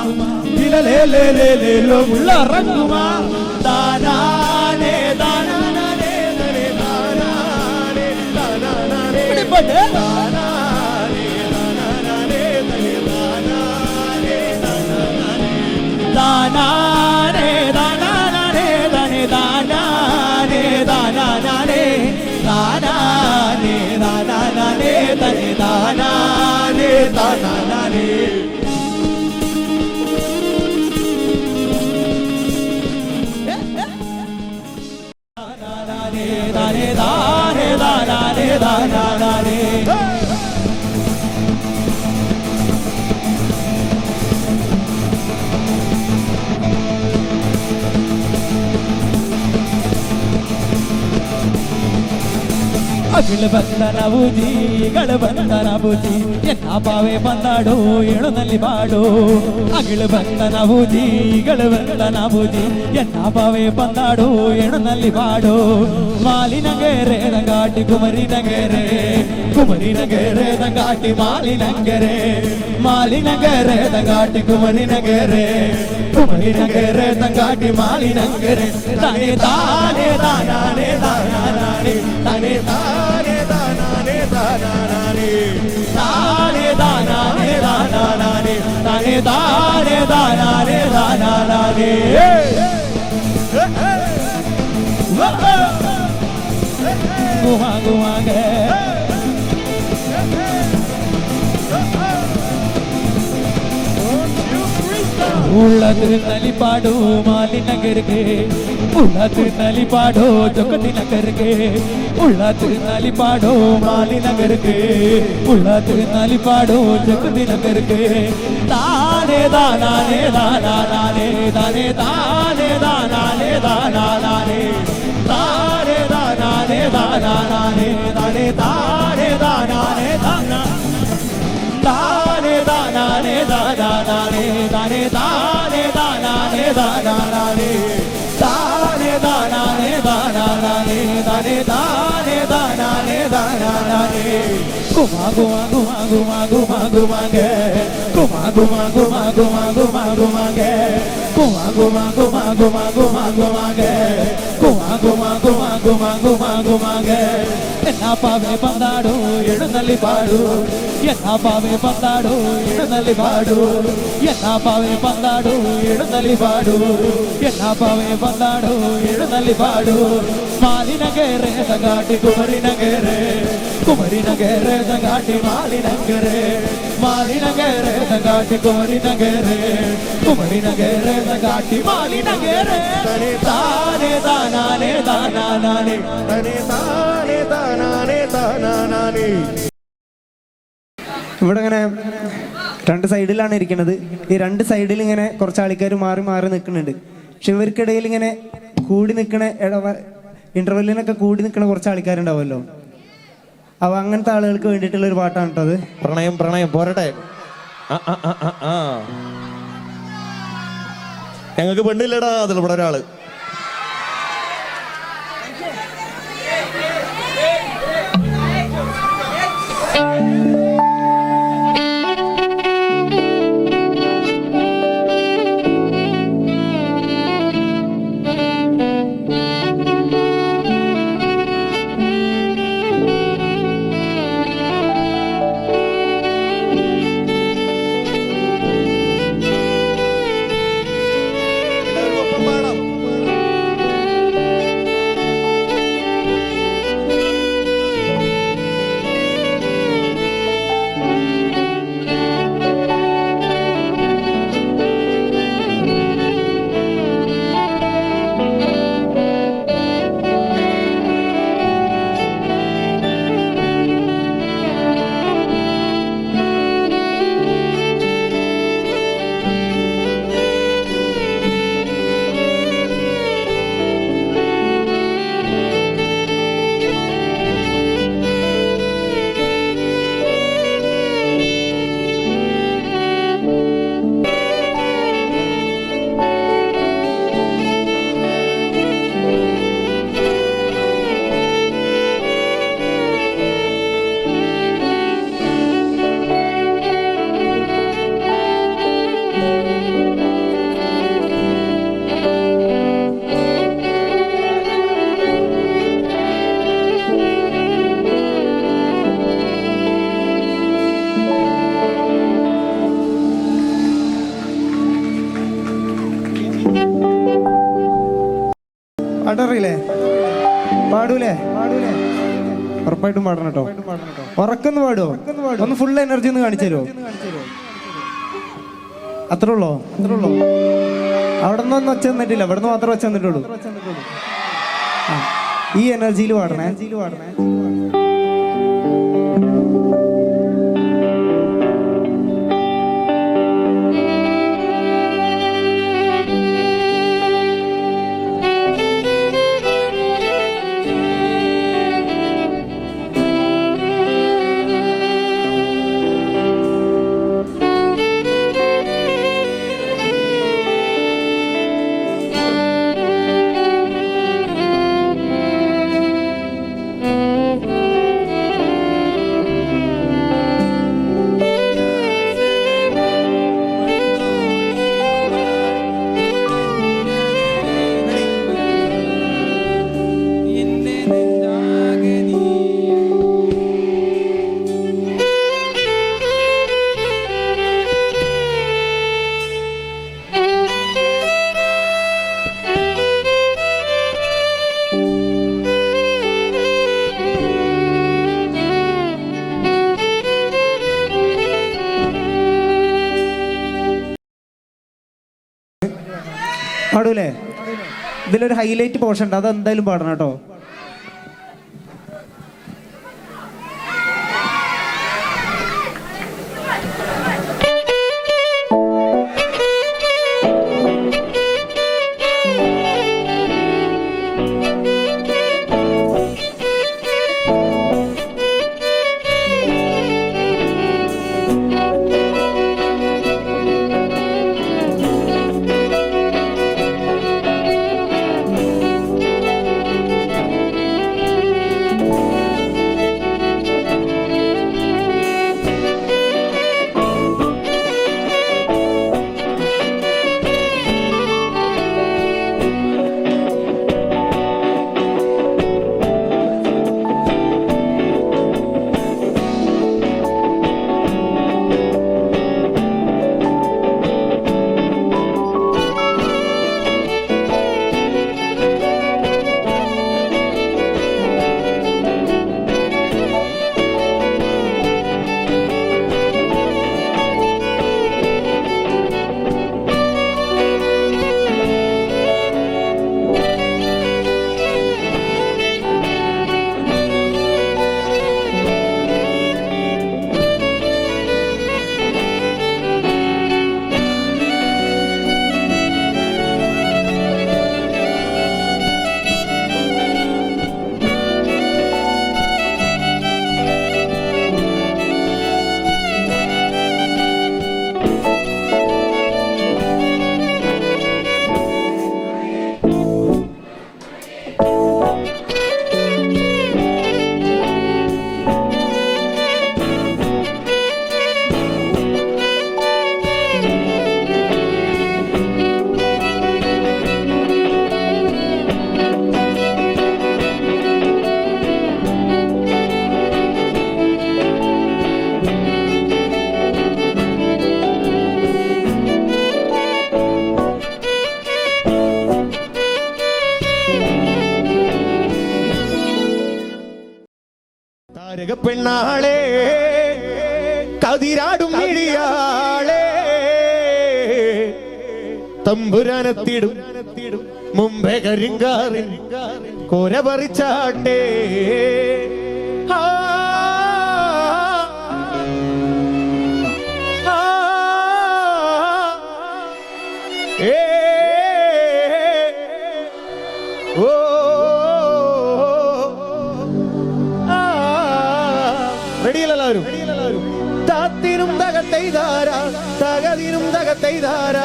E: ലോ ഉള്ളറങ്ങുമാ ദാനാനേ ദാനാനേ ദാനാനേ ദാനാനേ ദാനാനേ ദാനാനേ ദാനാനേ ദാനേ ദാനാനേ ദാനാനേ ദാനാനേ ദാനാനേ ദാനേ ദാനാനേ ദാനാനേ ദാനേ ദാനേ ദാനാനേ ദാനാനേ ಅಗಿಳ ಬಂದನಬೂಜಿ ಗಳ ಬಂದನಬೂಜಿ ಎನ್ನ ಪಾವೆ ಬಂದಾಡೋ ಎಣುನಲ್ಲಿ ಬಾಡೋ ಅಗಿಳ ಬಂದನಬೂಜಿ ಗಳ ಬಂದನಬೂಜಿ ಎನ್ನ ಪಾವೆ ಬಂದಾಡೋ ಎಣುನಲ್ಲಿ ಬಾಡೋ ಮಾಲಿನಗೆರೆ ದಂಗಾಟಿ ಕುಮರಿ ನಗೆರೆ ದಂಗಾಟಿ ಮಾಲಿನಗೆರೆ ದಂಗಾಟಿ ಕುಮರಿ ನಗೆರೆ ದಂಗಾಟಿ ಮಾಲಿನಗೆರೆ ತಾನೇ ತಾನೇ ದಾನಾನೇ ದಾನಾನೇ ತಾನೇ ತಾನೇ ದಾನಾನೇ ದಾನಾನೇ ತಾನೇ ದಾನಾನೇ ದಾನಾನೇ ತಾನೇ ತಾನೇ ದಾನಾನೇ ದಾನಾನೇ ಗುಹಾ ಗುಹಾಗೆ ಉಳ್ಳತಿನಲ್ಲಿ ಪಾಡೋ ಮಾಲಿನಗರಿಗೆ ಉಳ್ಳತಿನಲ್ಲಿ ಪಾಡೋ ಜೊಕತಿ ನಗರಿಗೆ ಉಳ್ಳತಿನಲ್ಲಿ ಪಾಡೋ ಮಾಲಿನಗರಿಗೆ ಉಳ್ಳತಿನಲ್ಲಿ ಪಾಡೋ ಜೊಕತಿ ನಗರಿಗೆ ತಾನೇ ದಾನಾನೇ ದಾನಾನೇ ತಾನೇ ತಾನೇ ದಾನಾನೇ ದಾನಾನೇ ತಾನೇ ದಾನಾನೇ ದಾನಾನೇ ತಾನೇ ತಾನೇ ದಾನಾನೇ ದಾನಾ தானே தானானே தானானே தானே தானே தானானே தானானே தானே தானானே தானானே தானே தானே தானானே தானானே குமா குமா குமா குமா குமா குமாங்க குமா குமா குமா குமா குமா குமாங்க குமா குமா குமா குமா குமா குமாங்க குமா குமா குமா குமா குமா குமாங்க என்ன பாவே பந்தாடோ எழுந்தள்ளி பாடு என்ன பாவே பந்தாடோ எழுந்தள்ளி பாடு என்ன பாவே பந்தாடோ எழுந்தள்ளி பாடு என்ன பாவே பந்தாடೋ எழுந்தள்ளி பாடு ಮಾಲಿನಗೆರೆ ದಂಗಾಟಿ ಕುಮರಿನಗೆರೆ ದಂಗಾಟಿ ಮಾಲಿನಗೆರೆ ದಂಗಾಟಿ ಕುಮರಿನಗೆರೆ ದಂಗಾಟಿ ಮಾಲಿನಗೆರೆ ತಾನೇ ತಾನಾನೇ ತಾನಾನೇ ತನೇ ತಾನೇ താനാനേ താനാനേ.
F: ഇവിടെ ഇങ്ങനെ രണ്ട് സൈഡിലാണ് ഇരിക്കുന്നത്. ഈ രണ്ട് സൈഡിൽ ഇങ്ങനെ കുറച്ച് ആൾക്കാർ മാറി മാറി നിൽക്കുന്നുണ്ട്. പക്ഷെ ഇവർക്കിടയിൽ ഇങ്ങനെ കൂടി നിൽക്കണ ഇന്റർവെല്ലിനൊക്കെ കൂടി നിൽക്കണ കുറച്ച് ആൾക്കാരുണ്ടാവുമല്ലോ. അപ്പോൾ അങ്ങനത്തെ ആളുകൾക്ക് വേണ്ടിയിട്ടുള്ള ഒരു പാട്ടാണ് കേട്ടോ അത്.
D: പ്രണയം പ്രണയം പോരട്ടെ. ഞങ്ങൾക്ക് പെണ്ണില്ലടാ അതിൽ ഇവിടെ ഒരാള്.
F: പാടറിയില്ലേ? പാടൂലേ? ഉറപ്പായിട്ടും പാടണം കേട്ടോ. ഉറക്കൊന്ന് പാടുവോ? ഒന്ന് ഫുൾ എനർജി ഒന്ന് കാണിച്ചു തരുമോ? അത്രേ ഉള്ളോ? അവിടെ നിന്നൊന്നും ഒച്ച വന്നിട്ടില്ല, ഇവിടെ നിന്ന് മാത്രമേ ഒച്ച വന്നിട്ടുള്ളൂ. ഈ എനർജിയിൽ പാടണേ. പാടൂലേ? ഇതിലൊരു ഹൈലൈറ്റ് പോർഷൻ ഉണ്ട്, അത് എന്തായാലും പാടണം കേട്ടോ.
E: താരക പെണ്ണാളെ കതിരാടും മിഴിയാളെ തമ്പുരാനെത്തിടും മുമ്പേ കരിങ്കാറിൻ കോര പറിച്ചാട്ടേ ആ, ആ, ഏ, ഓ, ആ. റെഡിയല്ല എല്ലാവരും താത്തിനും തകത്തെയ്താര തകതിനും തകത്തെയ്താര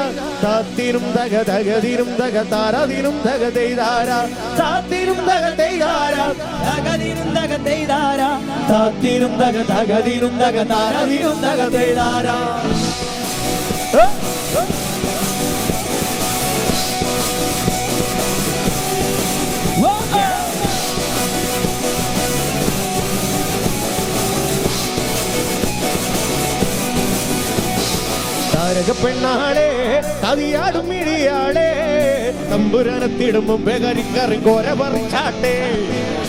E: താത്തിനും തകതിനും തകതാരതിനും തകതെയ്താര താത്തിനും തകത്തെയ്താര തകതിനും തകത്തെയ്താര താത്തിനും തകതിനും തകതാരതിനും തകതെയ്താര താരക പെണ്ണാളെ കതിയാടും മിഴിയാളെ തമ്പുരാനെത്തിടും മുമ്പേ കരിക്കറി കോര പറിച്ചാട്ടെ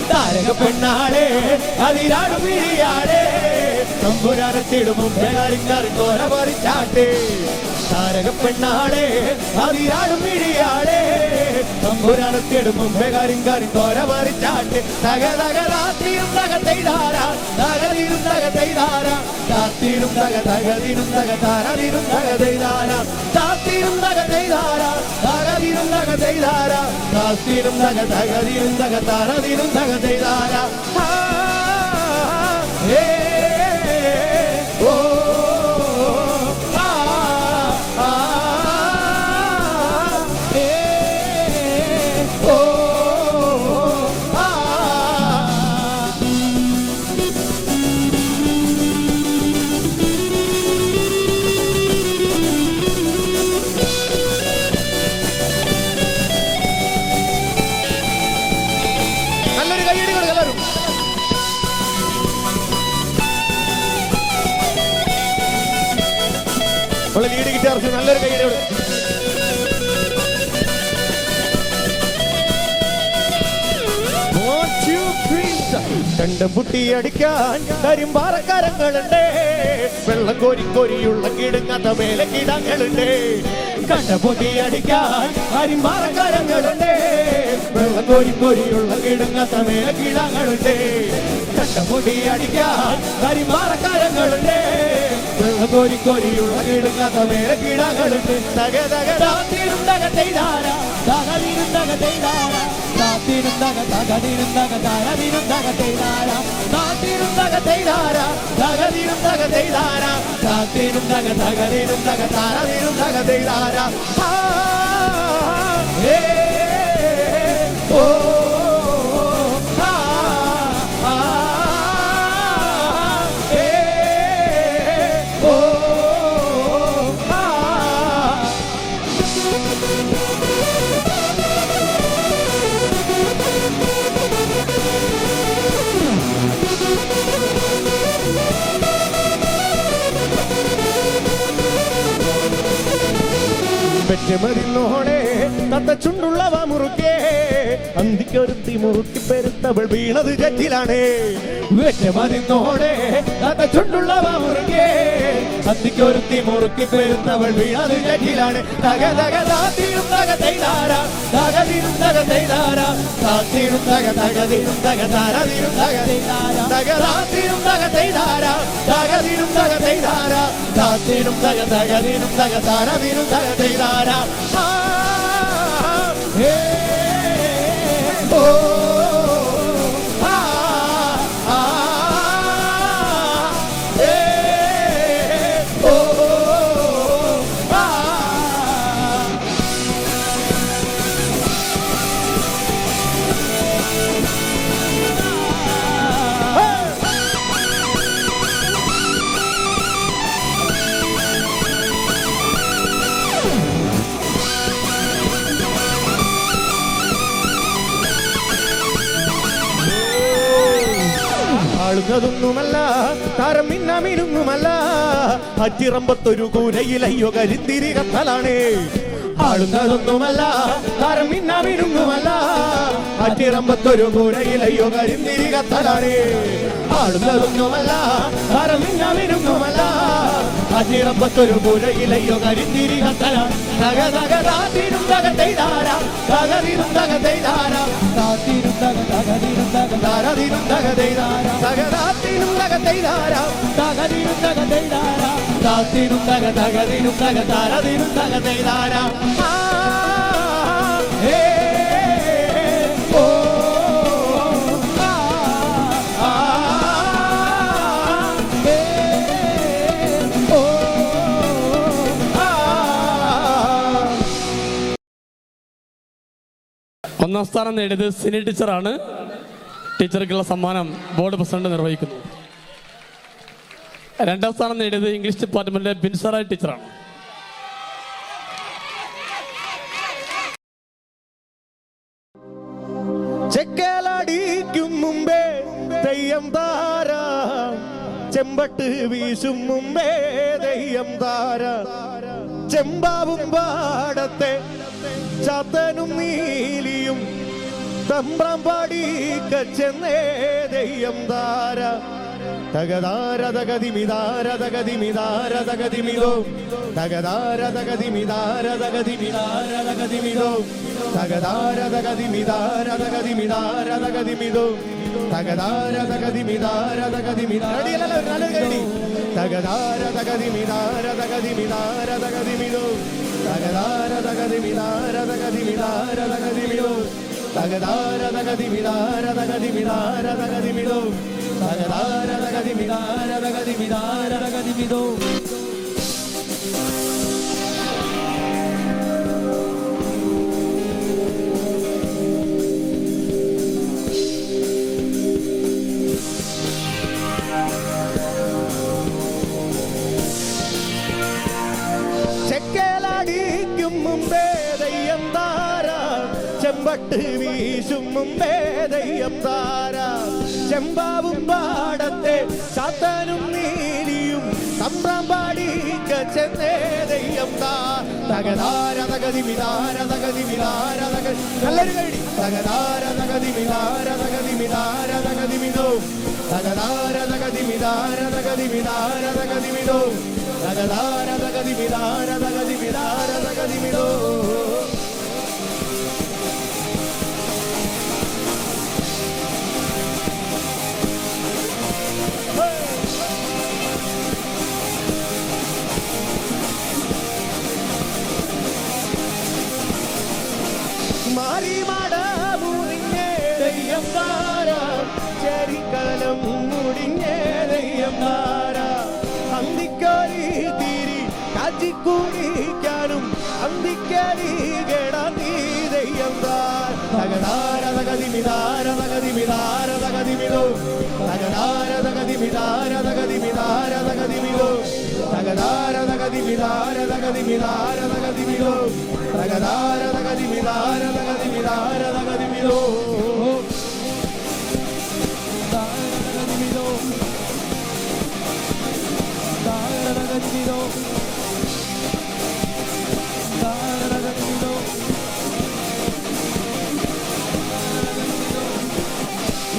E: താരക പെണ്ണാളെ കതിരാടും മിഴിയാളെ തമ്പുരാനെത്തിടും മുമ്പേ കരിക്കറി കോര പറിച്ചാട്ടെ താരക പെണ്ണാളെ കതിരാടും മിഴിയാളെ തമ്പുരാനെത്തിടും മുമ്പേ കരിക്കറി കോര പറിച്ചാട്ടെ തക തക രാത്രിയും തകത്തെയ്താര തകതിരും തകത്തെയ്താര താത്തിരും തകതിരും തകതാരതിരും തകതെയ്താര താത്തിരും തകതെയ്താര തകതിരും തകതെയ്താര താത്തിരും തകതിരും തകതാരതിരും തകതെയ്താര ഏ ഓ ആ ആ ഏ ഓ ആ നല്ലൊരു കൈയടി കൊടുക്കുക എല്ലാവരും ലീഡ് ഗിറ്റാർ നല്ലൊരു കൈയടി കൊടുക്കുക കണ്ടം പുട്ടി അടിക്കാൻ കരിമ്പാറക്കാരങ്ങളുണ്ട് വെള്ളം കോരിയുള്ള കിടുങ്ങാത്ത മേലെ കിടങ്ങളുണ്ട് കണ്ടം പുട്ടി അടിക്കാൻ കരിമ്പാറക്കാരങ്ങളുണ്ട് വെള്ളം കോരിയുള്ള കിടുങ്ങാത്ത മേലെ കിടങ്ങളുണ്ട് കണ്ടം പുട്ടി അടിക്കാൻ കരിമ്പാറക്കാരങ്ങളുണ്ട് വെള്ളം കോരിയുള്ള കിടുങ്ങാത്ത മേലെ കിടങ്ങളുണ്ട് തക തക താത്തിരും തകത്തെയ്താര തകതിരും തകത്തെയ്താര താത്തിരും തകതിരും തകതാരതിരും തകത്തെയ്താര താത്തിരും തകത്തെയ്താര തകതിരും തകത്തെയ്താര താത്തിരും തകതിരും തകതാരതിരും തകത്തെയ്താര ഏ ഓ ആ ആ ഏ ഓ ആ പെറ്റുമതിന്നോടെ തത്ത ചുണ്ടുള്ളവ മുറുക്കേ അന്തിക്കൊരുത്തി മുറുക്കി പെരുത്തവൾ വീണത് ചറ്റിലാണ് വെറ്റുമതിന്നോടെ തത്ത ചുണ്ടുള്ളവ മുറുക്കേ അന്തിക്കൊരുത്തി മുറുക്കി പെരുത്തവൾ വീണത് ചറ്റിലാണ് തക തക താത്തിരും തകത്തെയ്താര തകതിരും തകത്തെയ്താര താത്തിരും തകതിരും തകതാരതിരും തകതെയ്താര തകതാത്തിരും തകത്തെയ്താര തകതിരും തകത്തെയ്താര താത്തിരും തകതിരും തകതാരതിരും തകതെയ്താര ഏ ഓ ആ ആ ഏ ഓ ആ ആളുന്നതൊന്നുമല്ല താരം മിന്നമിനുങ്ങുമല്ല അച്ചിറമ്പത്തൊരു കൂരയിലയ്യോ കരിന്തിരി കത്തലാണ് ആളുന്നതൊന്നുമല്ല താരം മിന്നമിനുങ്ങുമല്ല ആറ്റിറമ്പത്തൊരു പുരയിലയ്യോ കരിന്തിരി കത്തലാണ് ആടുന്നതൊന്നുമല്ല അറിഞ്ഞവരുന്നുമല്ല ആറ്റിറമ്പത്തൊരു പുരയിലയ്യോ കരിന്തിരി കത്തലാണ് തക തക താത്തിനും തകത്തൈതാര തകതിനും തകത്തൈതാര താത്തിനും തക തകതിനും തക താരതിനും തകതൈതാര തകതാത്തിനും തകത്തൈതാര തകതിനും തകതൈതാര താത്തിനും തക തകതിനും തക താരതിനും തകതൈതാര
A: ഒന്നാം സ്ഥാനം നേടിയത് സിനി ടീച്ചറാണ്. ടീച്ചർക്കുള്ള സമ്മാനം ബോർഡ് പ്രസിഡന്റ് നിർവഹിക്കുന്നു. രണ്ടാം സ്ഥാനം നേടിയത് ഇംഗ്ലീഷ് ഡിപ്പാർട്ട്മെന്റിലെ ബിൻസറായ് ടീച്ചറാണ്.
E: ചെക്കലടിക്കും മുമ്പേ തെയ്യം താര ചെമ്പട്ട് വീശും മുമ്പേ തെയ്യം താര ചെമ്പാവും പാടത്തെ ചത്തനും നീലിയും തമ്പ്രം പാടിക്കച്ചെന്നേ തെയ്യം താര തകതാര തകതിമിതാര തകതിമിതാര തകതിമിതോ തകതാര തകതിമിതാര തകതിമിതാര തകതിമിതോ തകതാര തകതിമിതാര തകതിമിതാര തകതിമിതോ തകതാര തകതിമിതാര തകതിമിതാര തകതാര തകതിമിതാര തകതിമിതാര തകതിമിതോ തകതാര തകതിമിതാര തകതിമിതാര തകതിമിതോ തകതാര തകതിമിതാര തകതിമിതാര തകതിമിതോ തകതാര തകതിമിതാര തകതിമിതാര തകതിമിതോ ചെക്കലടിക്കും മുമ്പേ തെയ്യം താര ചെമ്പട്ട് വീശും മുമ്പേ തെയ്യം താര ചെമ്പാവും പാടത്തെ ചാത്തനും നീലിയും തമ്പ്രം പാടിക്കച്ചെന്നേ തെയ്യം തകതാര തകതിമിതാര തകതിമിതാര നല്ലൊരു കഴി തകതാര തകതിമിതാര തകതിമിതാര തകതിമിതോ തകതാര തകതിമിതാര തകതിമിതാര തകതിമിതോ തകതാര തകതിമിതാര തകതിമിതാര തകതിമിതോ മാറി മടമുറിഞ്ഞേ തെയ്യം താര ചെരിക്കലം മുടിഞ്ഞേ തെയ്യം താര അന്തിക്കരി തിരി കാച്ചിക്കുടിക്കാനും അന്തിക്കരി കേടീ തെയ്യം തകതാര തകതിമിതാര തകതിമിതാര തകതിമിതോ തകതാര തകതിമിതാര തകതിമിതാര തകതിമിതോ തകതാര തകതിമിതാര തകതിമിതാര തകതിമിതോ തകതാര തകതിമിതാര തകതിമിതാര തകതിമിതോ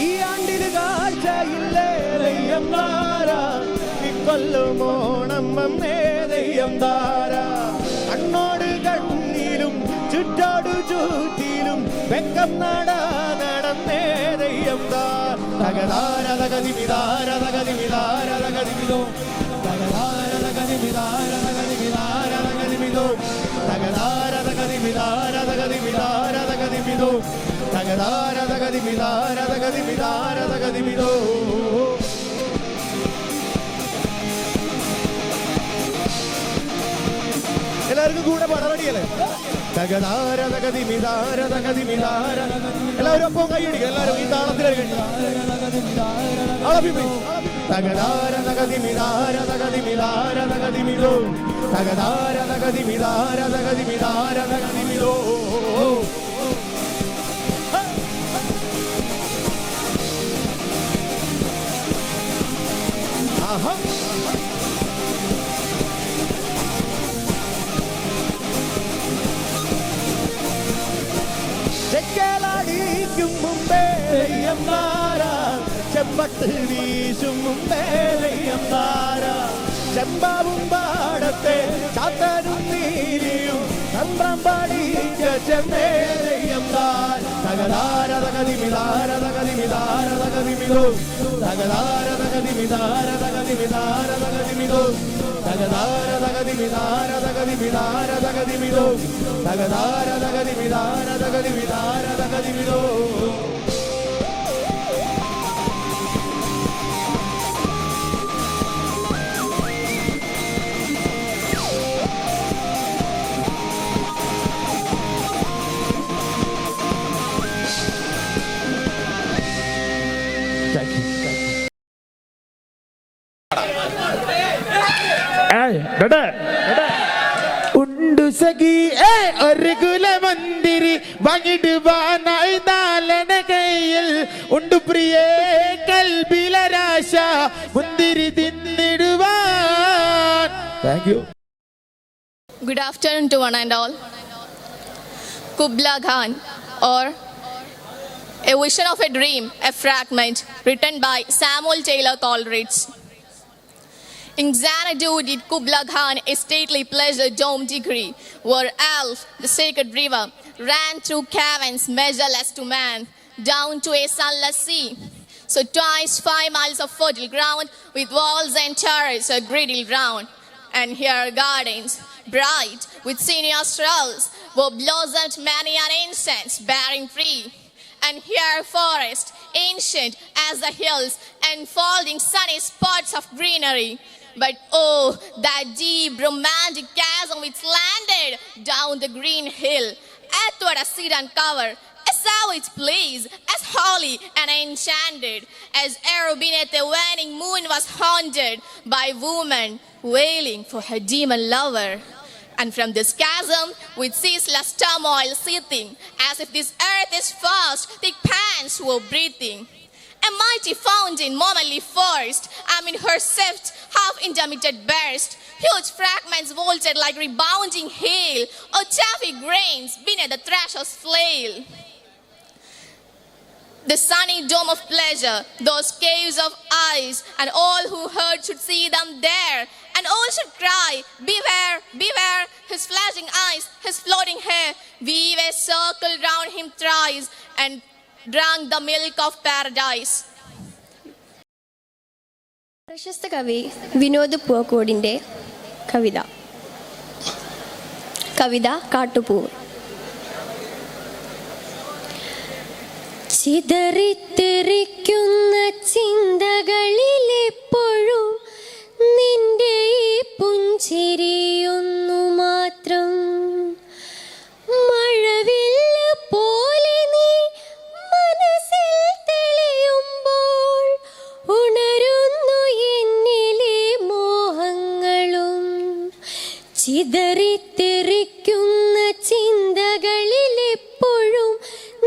E: ഈ ആണ്ടിന് കാഴ്ചയില്ലേ തെയ്യം താര ഇക്കൊല്ലുമോണം വന്നേ തെയ്യം താര കണ്ണോട് കണ്ണിലും ചുറ്റോടു ചുറ്റിലും വെക്കം നടന്നേ തെയ്യം തകതാര തകതിമിതാര തകതിമിതാര തകതിമിതോ തകതാര തകതിമിതാര തകതിമിതാര തകതിമിതോ തകതാര തകതിമിതാര തകതിമിതാര തകതിമിതോ തകതാര തകതിമിതാര തകതിമിതാര തകതിമിതോ എല്ലാവർക്കും കൂടെ പടപടിയല്ലേ തകതാര തകതിമിതാര തകതിമിതാര എല്ലാവരും ഒപ്പം കൈയടിക്കുക എല്ലാവരും ഈ താളത്തിലേക്ക് തകതാര തകതിമിതാര തകതിമിതാര തകതിമിതോ തകതാര തകതിമിതാര തകതിമിതാര തകതിമിതോ ആഹാ ചെക്കലടിക്കും വിളിക്കും മുമ്പേ തെയ്യം താരാ, ചെമ്പട്ട് വീശും മുമ്പേ തെയ്യം താരാ, ചെമ്പാവും പാടത്തെ ചാത്തനും നീലിയും തന്ത്രം പാടിച്ച ചെമ്മേ തെയ്യം താര. തകതാര തകതിമിതാര തകതിമിതാര തകതിമിതോ, തകതാര തകതിമിതാര തകതിമിതാര തകതിമിതോ, തകതാര തകതിമിതാര തകതിമിതാര തകതിമിതോ, തകതാര തകതിമിതാര തകതിമിതാര തകതിമിതോ.
G: ഉണ്ടു സഖി ഒരു കുലമന്ദിരി വങ്ങിടുവാനായി നാലണ കയ്യിൽ ഉണ്ടു പ്രിയേ കൽബിലരാശ മുന്തിരി തിന്നിടുവാൻ. Thank you.
H: Good afternoon to one and all. Kubla Khan, or A Vision of a Dream, a fragment written by Samuel Taylor Coleridge. In Xanadu did Kubla Khan a stately pleasure dome degree, where Alf, the sacred river, ran through caverns measureless to man, down to a sunless sea. So twice 5 miles of fertile ground, with walls and turrets a girdle round. And here gardens, bright with senior strolls, were blossomed many an incense bearing free. And here forest, ancient as the hills, enfolding sunny spots of greenery. But oh, that deep romantic chasm which slanted down the green hill, athwart a sedan cover, as savage place, as holy and enchanted, as ere beneath the waning moon was haunted by woman wailing for her demon lover. And from this chasm, with ceaseless turmoil seething, as if this earth is fast, thick pants were breathing. A mighty fountain momently forced, amid her swift, half-intermittent burst, huge fragments vaulted like rebounding hail, or chaffy grains beneath the thrasher's flail. The sunny dome of pleasure, those caves of ice, and all who heard should see them there, and all should cry, beware, beware, his flashing eyes, his floating hair, weave a circle round him thrice, and drank the milk of paradise.
I: പ്രശസ്ത കവി വിനോദ് പൂക്കോടിൻ്റെ കവിത കാട്ടുപൂവ്. ചിതറിത്തെറിക്കുന്ന ചിന്തകളിലെപ്പോഴും നിന്റെ ഈ പുഞ്ചിരിയൊന്നു മാത്രം. മഴവില്ല് പോലെ നീ മനസ്സിൽ തെളിയുമ്പോൾ ഉണരുന്നു എന്നിലെ മോഹങ്ങളും. ചിതറിത്തെറിക്കുന്ന ചിന്തകളിലെപ്പോഴും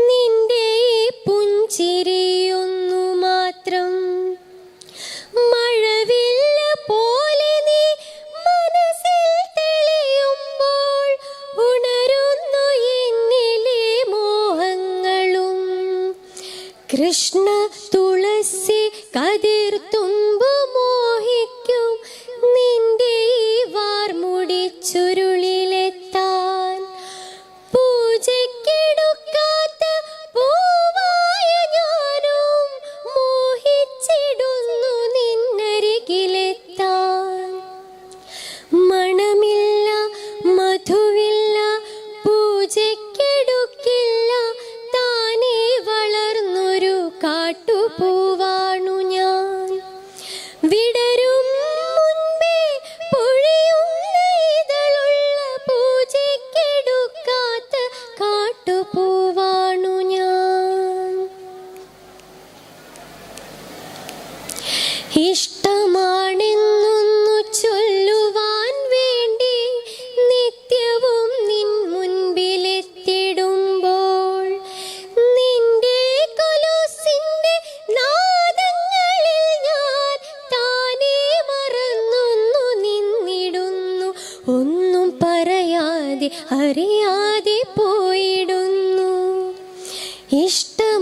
I: നിന്റെ ഈ പുഞ്ചിരിയൊന്നു മാത്രം. മഴവില്ല് പോലെ നീ മനസ്സിൽ തെളിയുമ്പോൾ ഉണരുന്നു എന്നിലെ മോഹങ്ങളും. കൃഷ്ണ തുളസി കതിർ തുമ്പ് മോഹിക്കും നിന്റെ ഈ വാർമുടി ചുരുളിലെത്താൻ. പൂജയ്ക്കെടുക്കാത്ത പൂവായ ഞാനും മോഹിച്ചിടുന്നു നിന്നരികിലെത്താൻ. മണമില്ല മധുവില്ല പൂജയ്ക്കെടുക്കില്ല, താനേ വളർന്നൊരു കാട്ടുപൂവാണു ഞാൻ. വിടരും മുൻപേ പൊഴിയുന്ന ഇതളുള്ള പൂജയ്ക്കെടുക്കാത്ത കാട്ടുപൂവാണു ഞാൻ. ഇഷ്ടമാണെന്നൊന്നു ചൊല്ലുവാൻ വേണ്ടി നിത്യവും നിൻ മുൻപിലെത്തിടുമ്പോൾ നിന്റെ കൊലുസിന്റെ നാദങ്ങളിൽ ഞാൻ താനേ മറന്നൊന്നു നിന്നിടുന്നു. ഒന്നും പറയാതെ അറിയാതെ പോയിടുന്നു. ഇഷ്ടം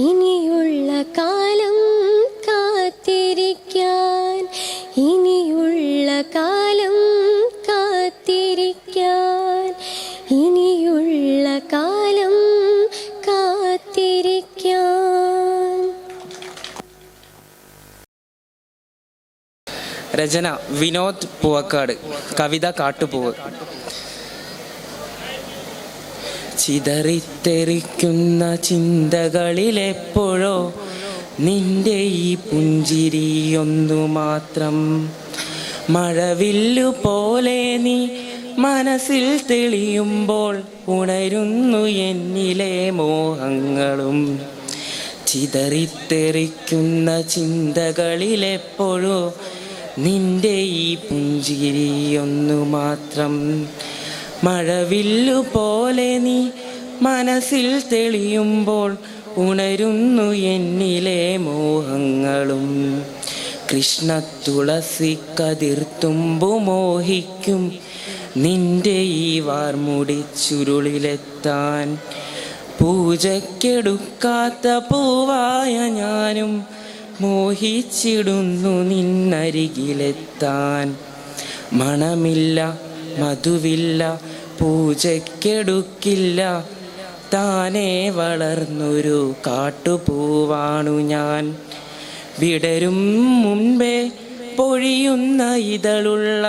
I: ഇനിയുള്ള കാലം കാത്തിരിക്കാൻ, ഇനിയുള്ള കാലം കാത്തിരിക്കാൻ, ഇനിയുള്ള കാലം കാത്തിരിക്കാൻ.
J: രചന വിനോദ് പൂവക്കാട്. കവിത കാട്ടുപൂവ്. ചിതറിത്തെറിക്കുന്ന ചിന്തകളിലെപ്പോഴോ നിന്റെ ഈ പുഞ്ചിരിയൊന്നു മാത്രം. മഴവില്ലു പോലെ നീ മനസ്സിൽ തെളിയുമ്പോൾ ഉണരുന്നു എന്നിലെ മോഹങ്ങളും. ചിതറിത്തെറിക്കുന്ന ചിന്തകളിലെപ്പോഴോ നിന്റെ ഈ പുഞ്ചിരിയൊന്നു മാത്രം. മഴവില്ലു പോലെ നീ മനസ്സിൽ തെളിയുമ്പോൾ ഉണരുന്നു എന്നിലെ മോഹങ്ങളും. കൃഷ്ണ തുളസി കതിർത്തുമ്പു മോഹിക്കും നിന്റെ ഈ വാർമുടി ചുരുളിലെത്താൻ. പൂജയ്ക്കെടുക്കാത്ത പൂവായ ഞാനും മോഹിച്ചിടുന്നു നിന്നരികിലെത്താൻ. മണമില്ല മധുവില്ല പൂജയ്ക്കെടുക്കില്ല, താനേ വളർന്നൊരു കാട്ടുപൂവാണു ഞാൻ. വിടരും മുൻപേ പൊഴിയുന്ന ഇതളുള്ള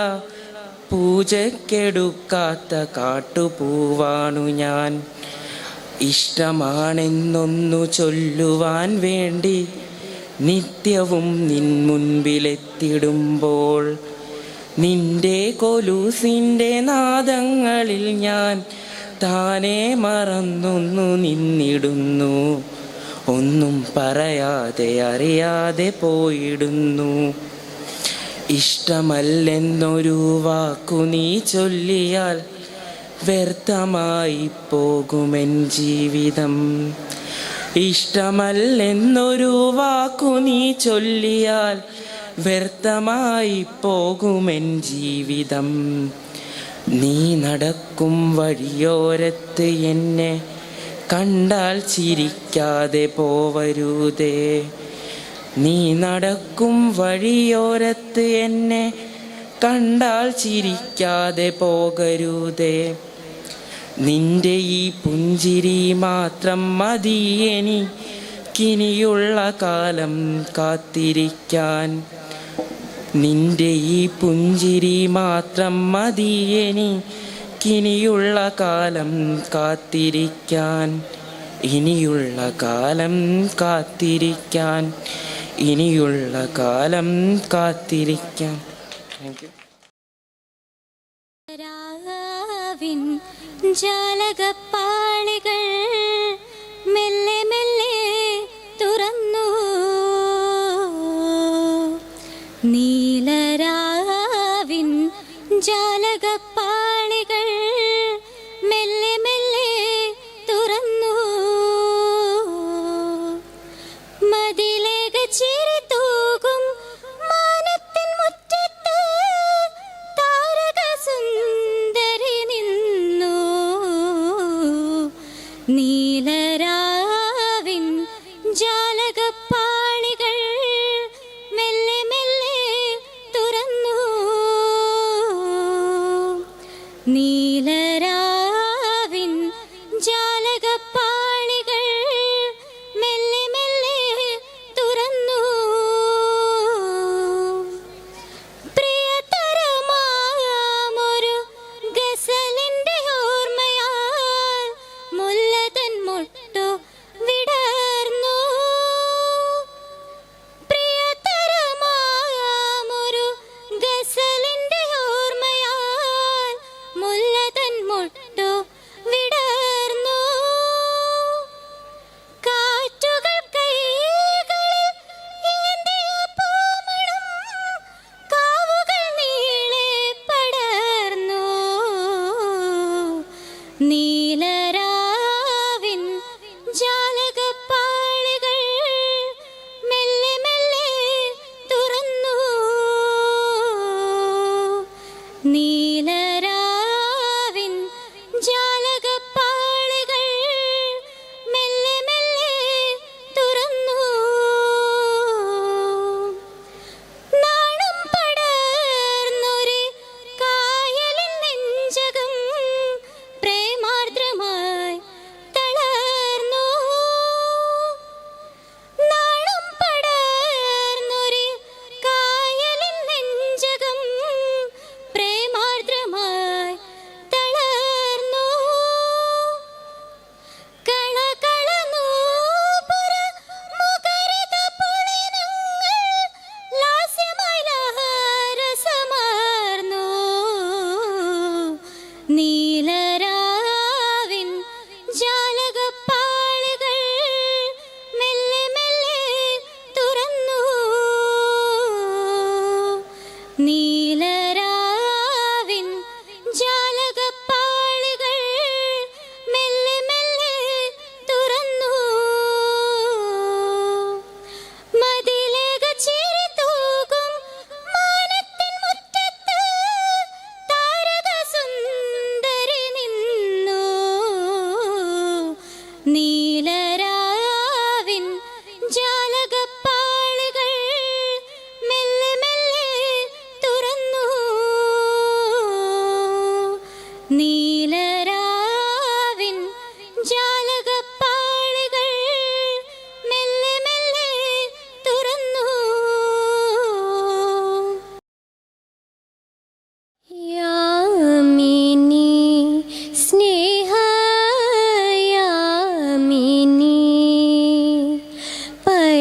J: പൂജയ്ക്കെടുക്കാത്ത കാട്ടുപൂവാണു ഞാൻ. ഇഷ്ടമാണെന്നൊന്നു ചൊല്ലുവാൻ വേണ്ടി നിത്യവും നിൻ മുൻപിലെത്തിടുമ്പോൾ നിന്റെ കൊലൂസിൻ്റെ നാദങ്ങളിൽ ഞാൻ താനേ മറന്നൊന്നു നിന്നിടുന്നു. ഒന്നും പറയാതെ അറിയാതെ പോയിടുന്നു. ഇഷ്ടമല്ലെന്നൊരു വാക്കു നീ ചൊല്ലിയാൽ വ്യർത്ഥമായി പോകുമെൻ ജീവിതം. ഇഷ്ടമല്ലെന്നൊരു വാക്കു നീ ചൊല്ലിയാൽ വ്യർത്ഥമായി പോകുമെൻ ജീവിതം. നീ നടക്കും വഴിയോരത്ത് എന്നെ കണ്ടാൽ ചിരിക്കാതെ പോവരുതേ. നീ നടക്കും വഴിയോരത്ത് എന്നെ കണ്ടാൽ ചിരിക്കാതെ പോകരുതേ. നിന്റെ ഈ പുഞ്ചിരി മാത്രം മതി എനിക്കിനിയുള്ള കാലം കാത്തിരിക്കാൻ. നിന്റെ ഈ പുഞ്ചിരി മാത്രം മതി എനിക്കിനിയുള്ള കാലം കാത്തിരിക്കാൻ. ഇനിയുള്ള കാലം കാത്തിരിക്കാൻ, ഇനിയുള്ള കാലം കാത്തിരിക്കാൻ. Thank you.
I: രാവിൻ ജാലകപ്പാളികൾ മെല്ലെ മെല്ലെ തുറന്നു. നീലരാവിൻ ജാലകപ്പാളികൾ മെല്ലെ മെല്ലെ തുറന്നു. മതിലേക ചിരി തൂകും മാനത്തിൻ മുറ്റത്ത് താരക സുന്ദരി നിന്നു.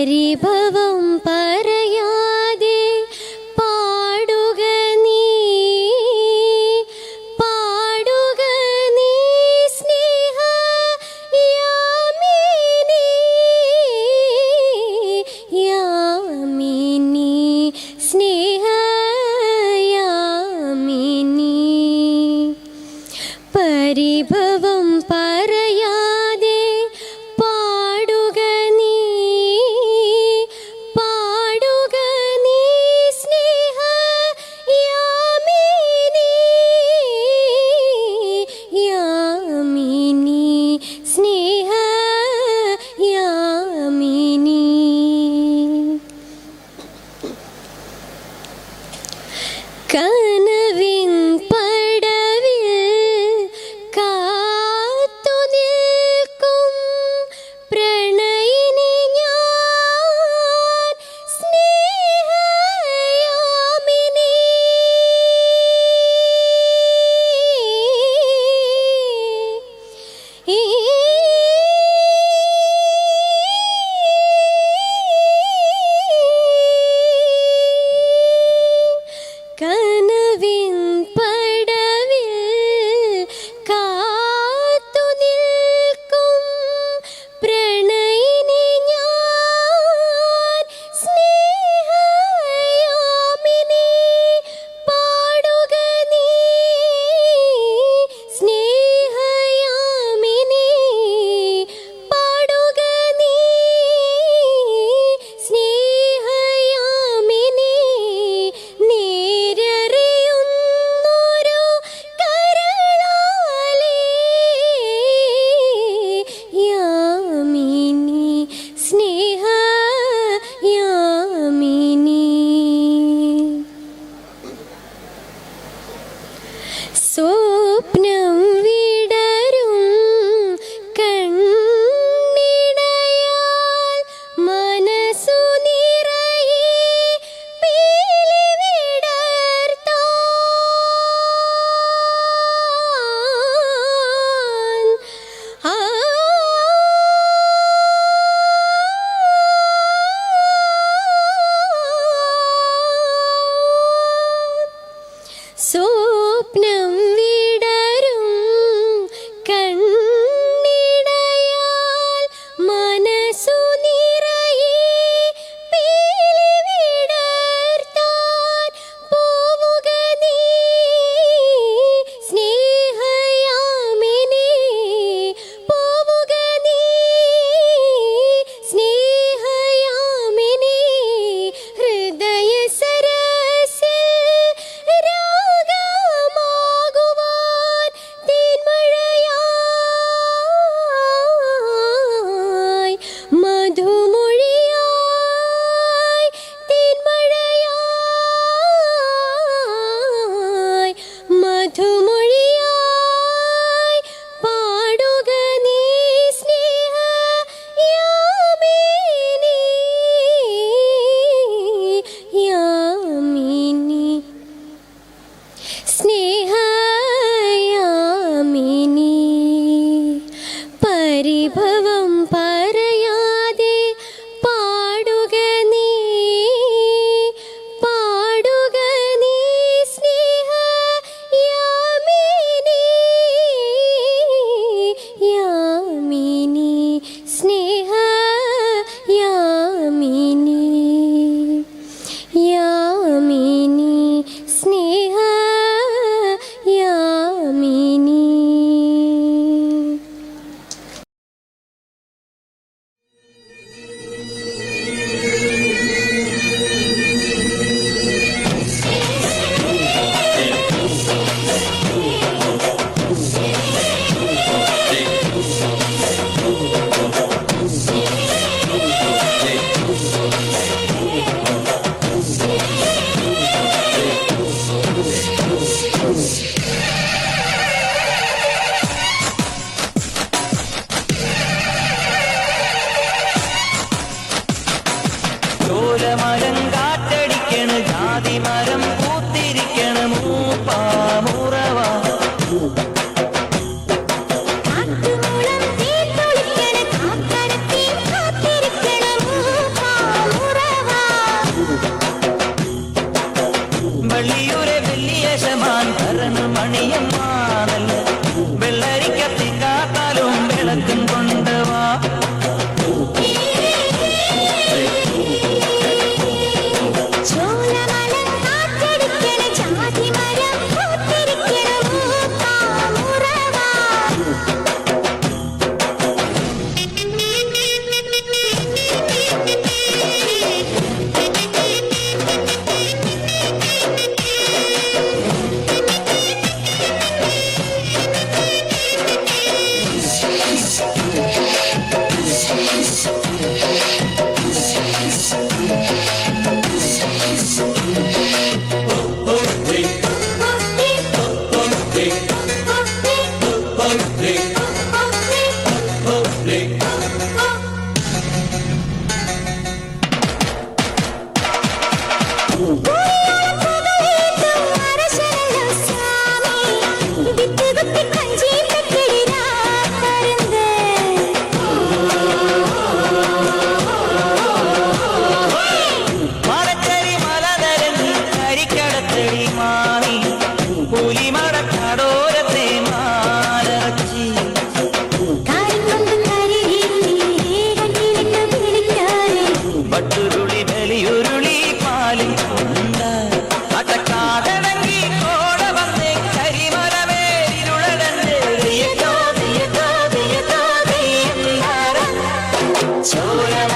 I: പരിഭവം പറയാതെ പാടുക നീ സ്നേഹ യാമിനി സ്നേഹ യാമിനി പരിഭവം പറയാതെ പാടുക നീ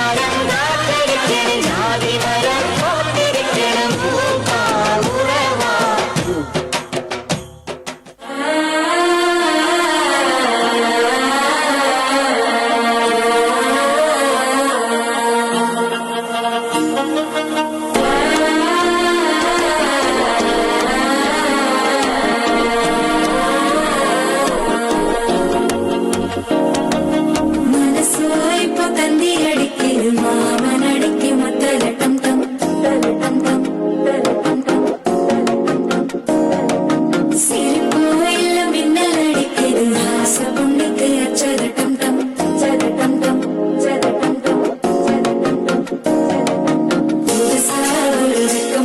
I: കാലം കാത്തിരിക്കണം ജാതി മരം കാത്തിരിക്കണം ഉറവാ. മനസ്സോയിപ്പോ തന്തി അടിക്കലും മാമനടിക്കും തലട്ടം ടം തലട്ടം ടം തലട്ടം ടം സിരിപ്പോയില്ല മിന്നലടിക്കലും ഹാസപുണ്ണിക്ക് അച്ചരട്ടം ടം ചരട്ടം ടം ചരട്ടം ടം ചരട്ടം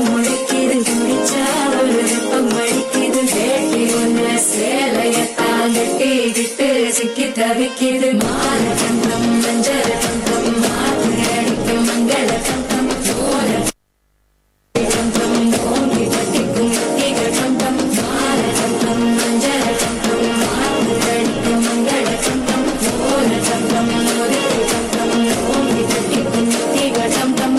I: മുഴക്കിയത് കുടിച്ചാവൊരുപ്പം മടിക്കിത് കേട്ടി ഒന്ന് സേലയത്താൽ കെട്ടിയിട്ട് സിക്കി തവിക്കിത് മാലചന്തം മഞ്ചരതന്ത്രം മാറ്റിയടിക്കും മംഗളതന്ത്രം ഓലതന്ത്രം ഓങ്ങി പട്ടിക്കും കുട്ടികതന്ത്രം മാലചന്തം മഞ്ചരതന്ത്രം മാറ്റിയടിക്കും മംഗളതന്ത്രം ഓലതന്ത്രം ഓലതന്ത്രം ഓങ്ങി പട്ടിക്കും കുട്ടികതന്ത്രം.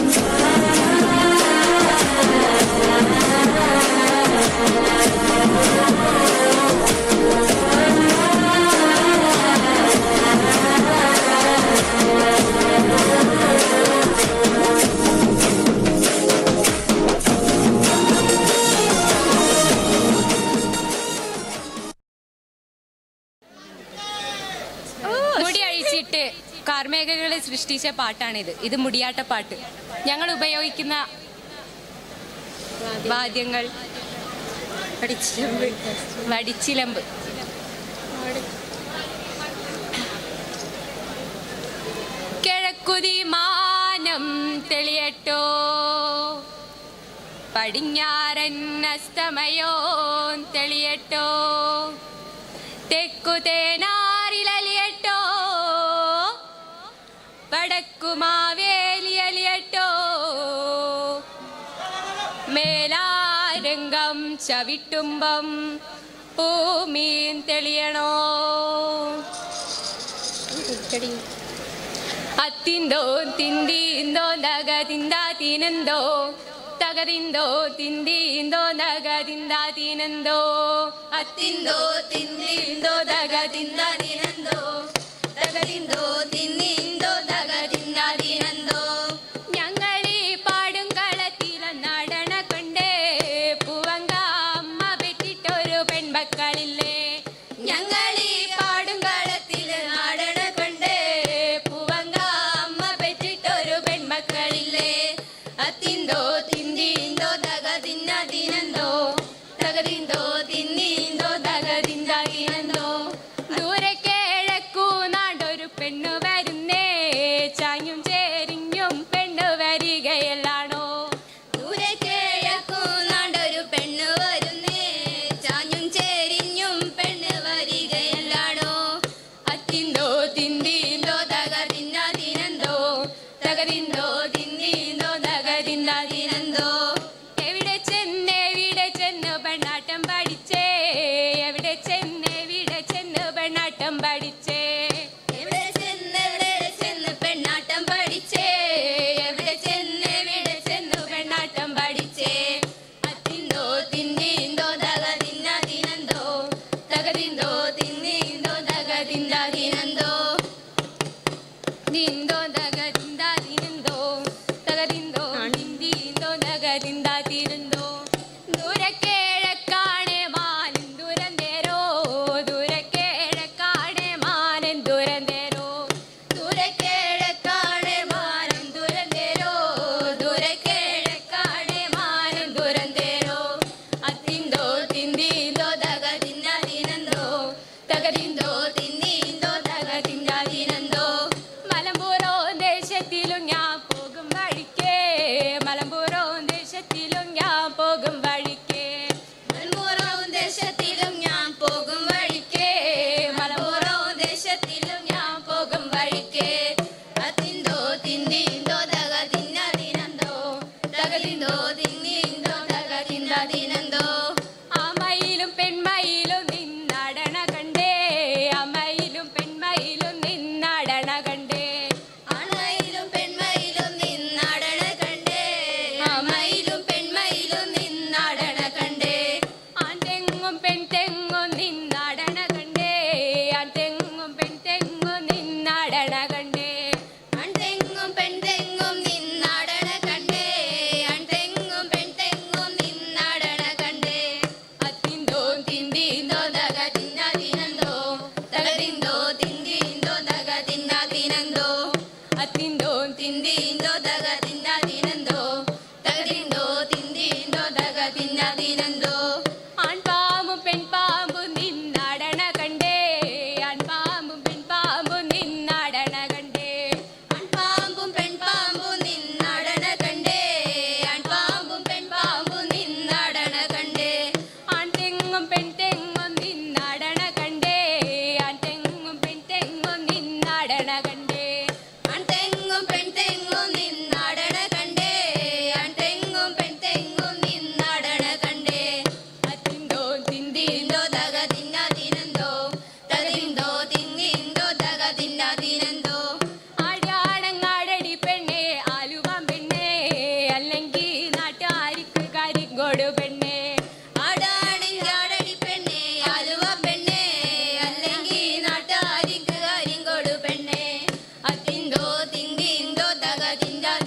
K: മുടി അഴിച്ചിട്ട് കാർമേഘകളെ സൃഷ്ടിച്ച പാട്ടാണിത്. ഇത് മുടിയാട്ടപ്പാട്ട്. ഞങ്ങൾ ഉപയോഗിക്കുന്ന വാദ്യങ്ങൾ വടിച്ചിലമ്പ്. കിഴക്കുതി മാനം തെളിയട്ടോ പടിഞ്ഞാറൻ അസ്തമയോ തെളിയട്ടോ തെക്കു തേനാറിലലിയട്ടോ വടക്കുമാവേലിയലിയട്ടോ മേലാരംഗം ചവിട്ടുമ്പം ഭൂമീൻ തെളിയണോ അത്തിന്തോ തിന്തീന്തോ നഗതിന്താ തീനന്തോ തകതിന്തോ തിന്തീന്തോ നഗതിന്താ തീനന്തോ അത്തിന്തോ തിന്തീന്തോ തകതിന്താ തീനന്തോ തകതിന്തോ തിന്തീന്തോ തകതിന്താ തീനന്തോ. ഞങ്ങളീ പാടും കളത്തില നടണ കൊണ്ടേ പൂവങ്ക അമ്മ പെറ്റിട്ടൊരു പെൺമക്കളില്ലേ. ഞങ്ങളീ പാടും കളത്തില നടണ കൊണ്ടേ പൂവങ്ക അമ്മ പെറ്റിട്ടൊരു പെൺമക്കളില്ലേ. അത്തിന്തോ തിന്തീന്തോ തകതിന്ന ദിനന്തോ തകതിന്തോ തിന്നീന്തോ തകതിന്ത ദിനന്തോ. ദൂരെ കിഴക്കു നാടൊരു പെണ്ണു വരുന്നേ ചാഞ്ഞും ചേരിഞ്ഞും പെണ്ണു വരികയല്ലാണോ. ദൂരെ കിഴക്കു നാടൊരു പെണ്ണു വരുന്നേ ചാഞ്ഞും ചേരിഞ്ഞും പെണ്ണ് വരികയല്ലാണോ. അത്തിന്തോ തിന്തീന്തോ തകതിന്ന ദിനന്തോ തകതിന്തോ തിന്നീന്തോ തകതിന്ത ദിനന്തോ. എവിടെ ചെന്ന് പെണ്ണാട്ടം പഠിച്ചേ എവിടെ ചെന്ന് പെണ്ണാട്ടം പഠിച്ചേ എവിടെ ചെന്ന് പെണ്ണാട്ടം പഠിച്ചേ എവിടെ ചെന്ന് പെണ്ണാട്ടം പഠിച്ചേ. അത്തിന്തോ തിന്നീന്തോ തകതിന്ന ദിനന്തോ തകതിന്തോ തിന്നീന്തോ തകതിന്ത ദിനന്തോ ദിന്തോ തകതിന്ത ദിനന്തോ തകതി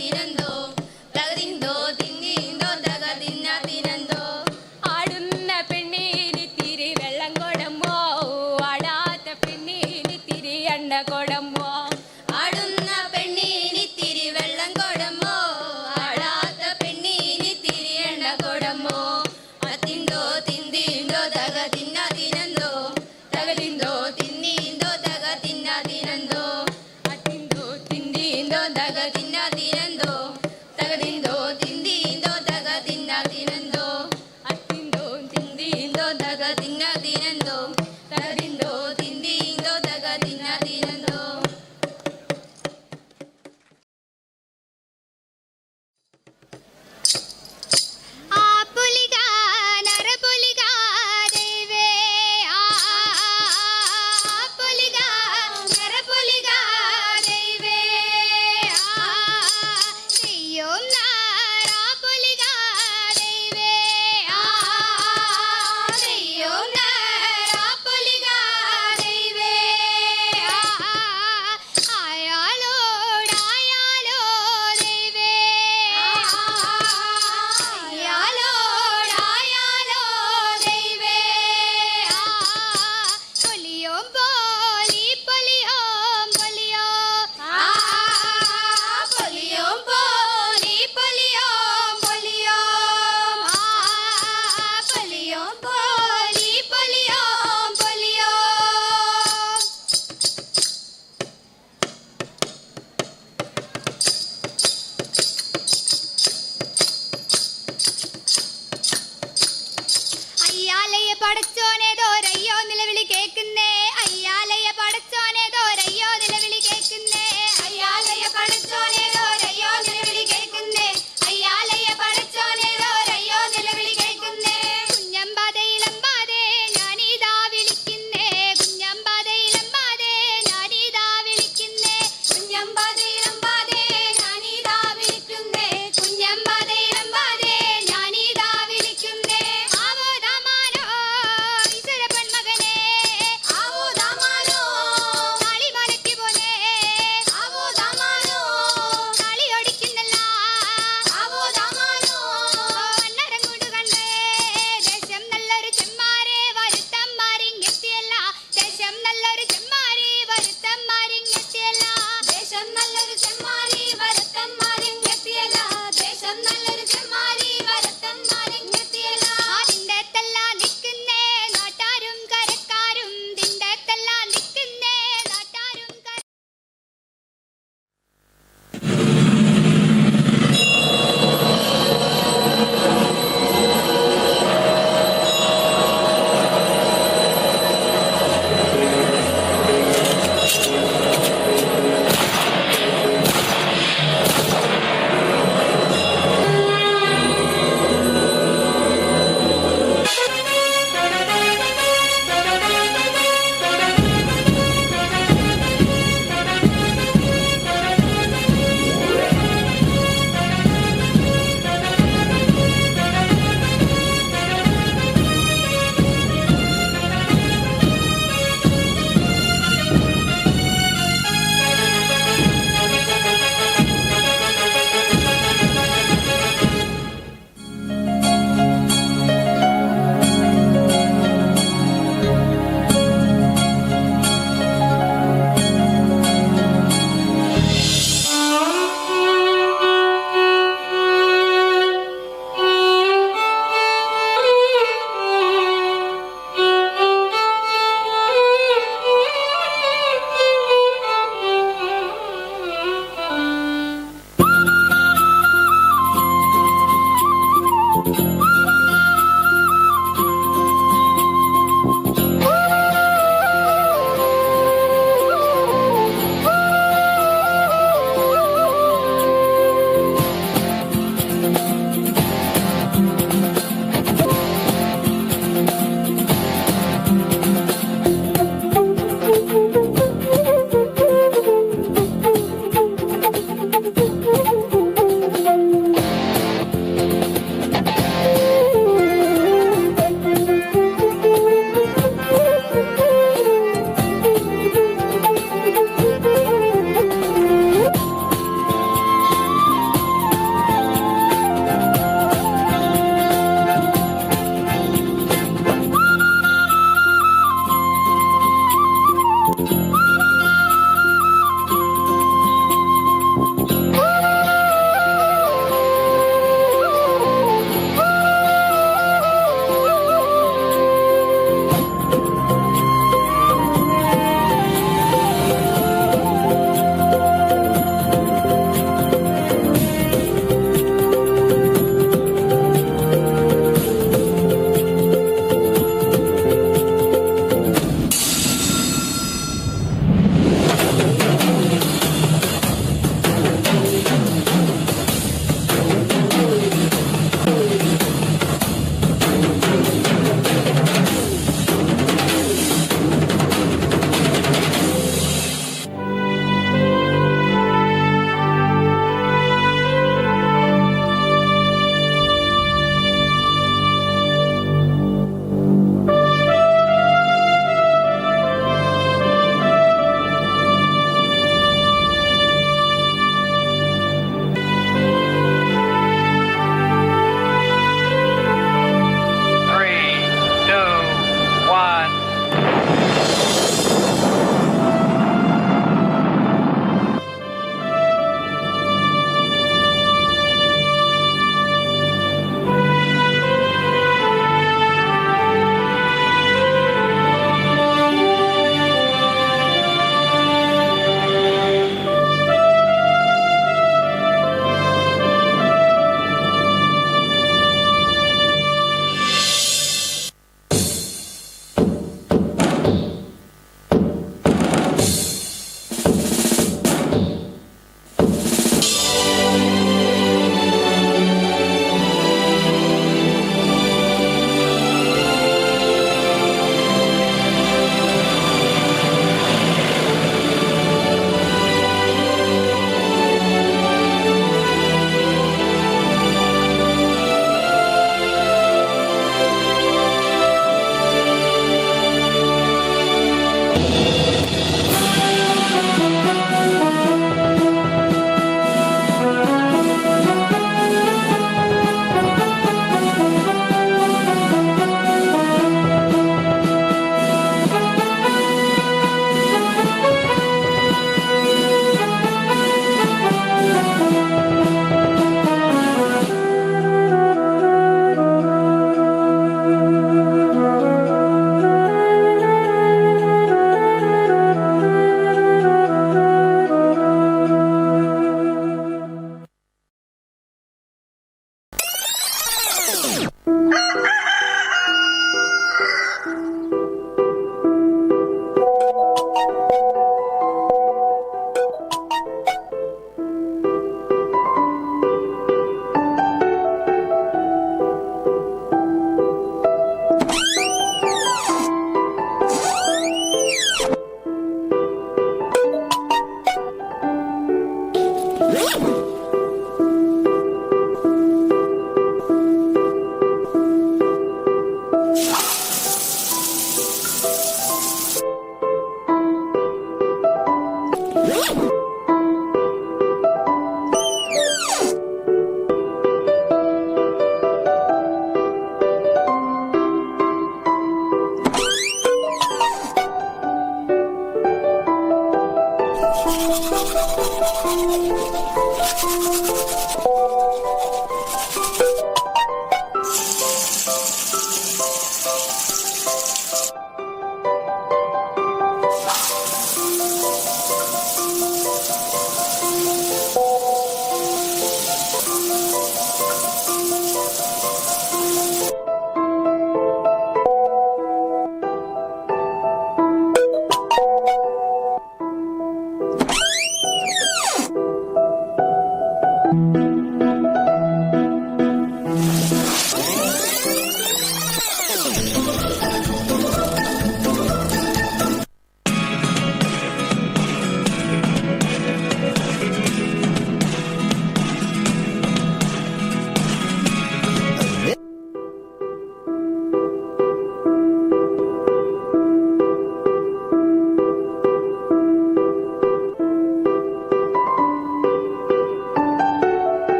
H: തിനന്തോ തകതിന്തോ തിന്തിന്തോ തക തിന്ന തിനന്തോ.
K: ആടുന്ന പെണ്ണിന് തിരി വെള്ളം കൊടമ്പോ ആടാത്ത പെണ്ണിന് തിരി എണ്ണ കൊടമ്പോ.
H: ആടുന്ന പെണ്ണിന് തിരി വെള്ളം കൊടമ്പോ ആടാത്ത പെണ്ണിന് തിരി എണ്ണ കൊടമ്പോ. അത്തിന്തോ തിന്തിന്തോ തക തിന്ന തിനന്തോ തകതിന്തോ തിന്തിന്തോ തക തിന്ന തിനന്തോ.
K: അത്തിന്തോ തിന്തിന്തോ
H: തക തിന്ന തിനന്തോ.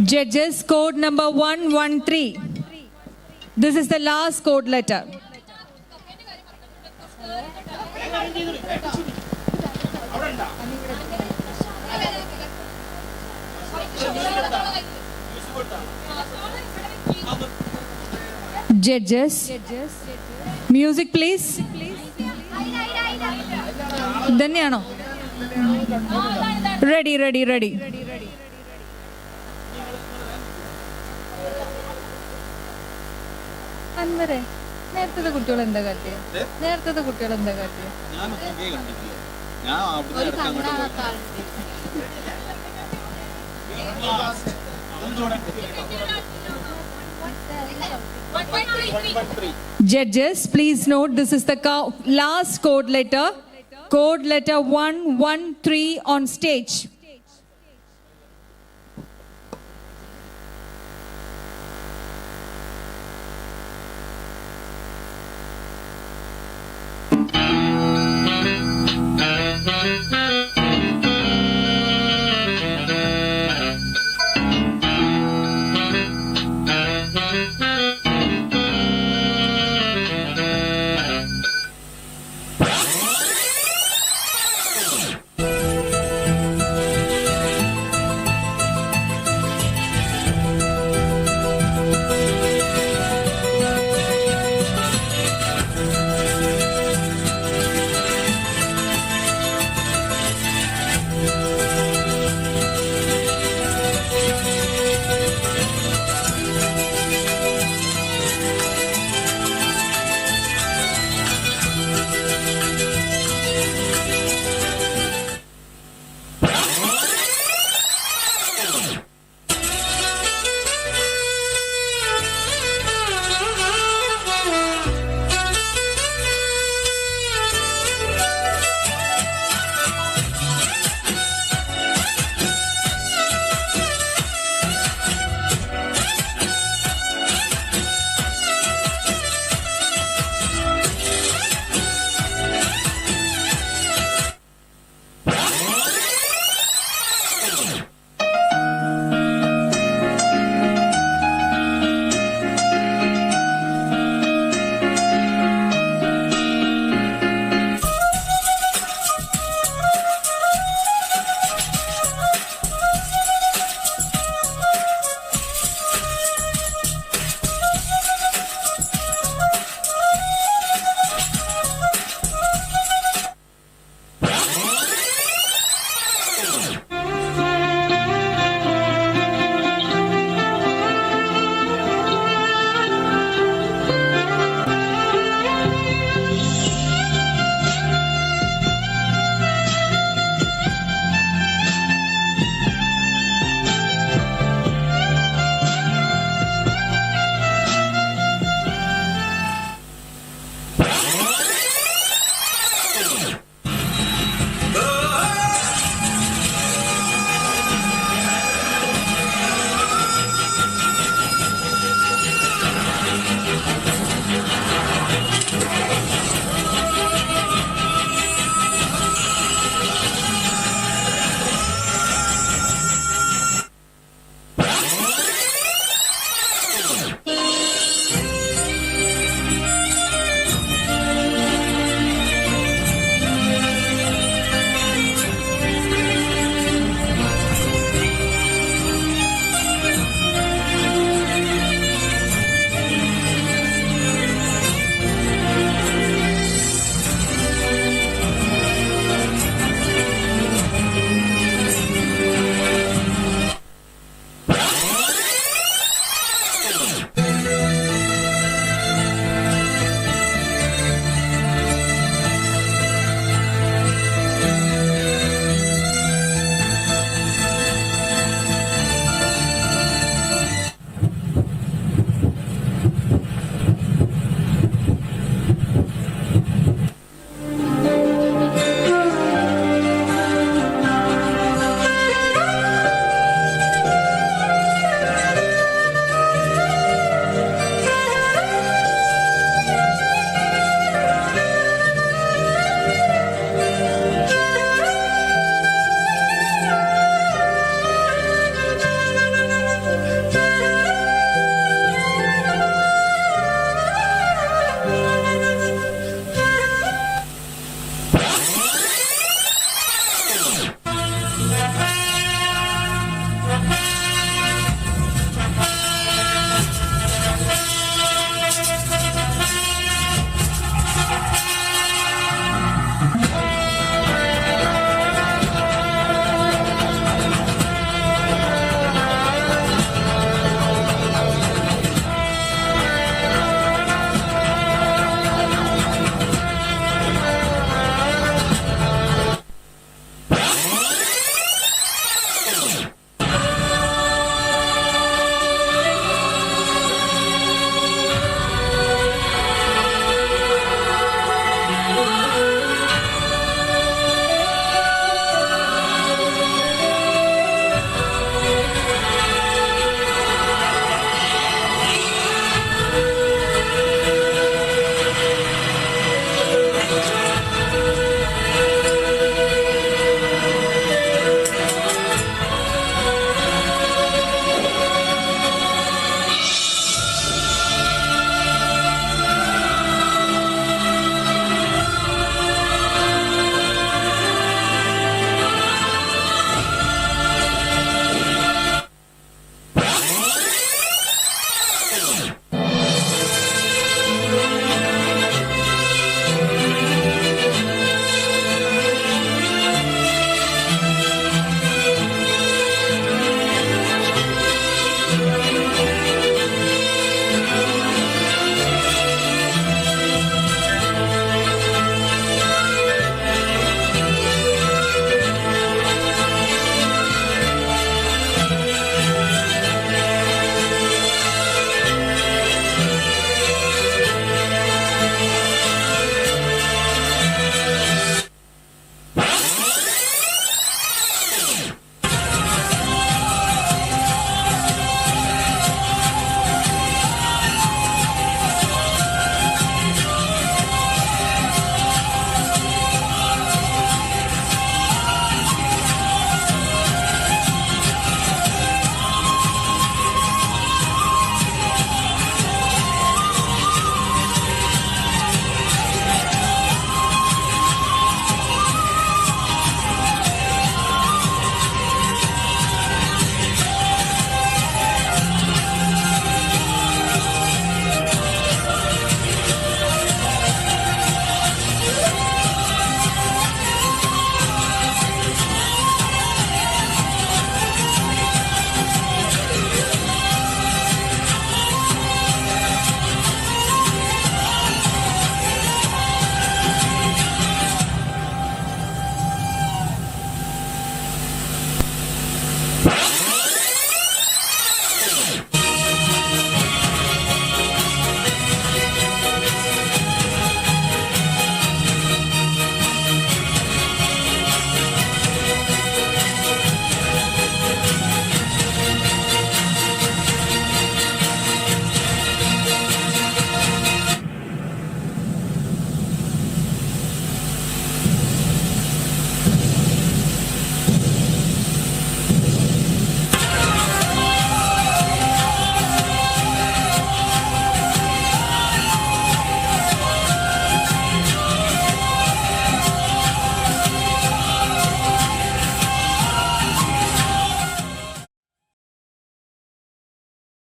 K: Judges, code number 113. This is the last code letter. Judges, music please. Dhaniyano. Ready. അൻവരെ നേരത്തെ കുട്ടികൾ എന്താ കാട്ടിയത്? Judges, please note this is the last code letter 113 on stage.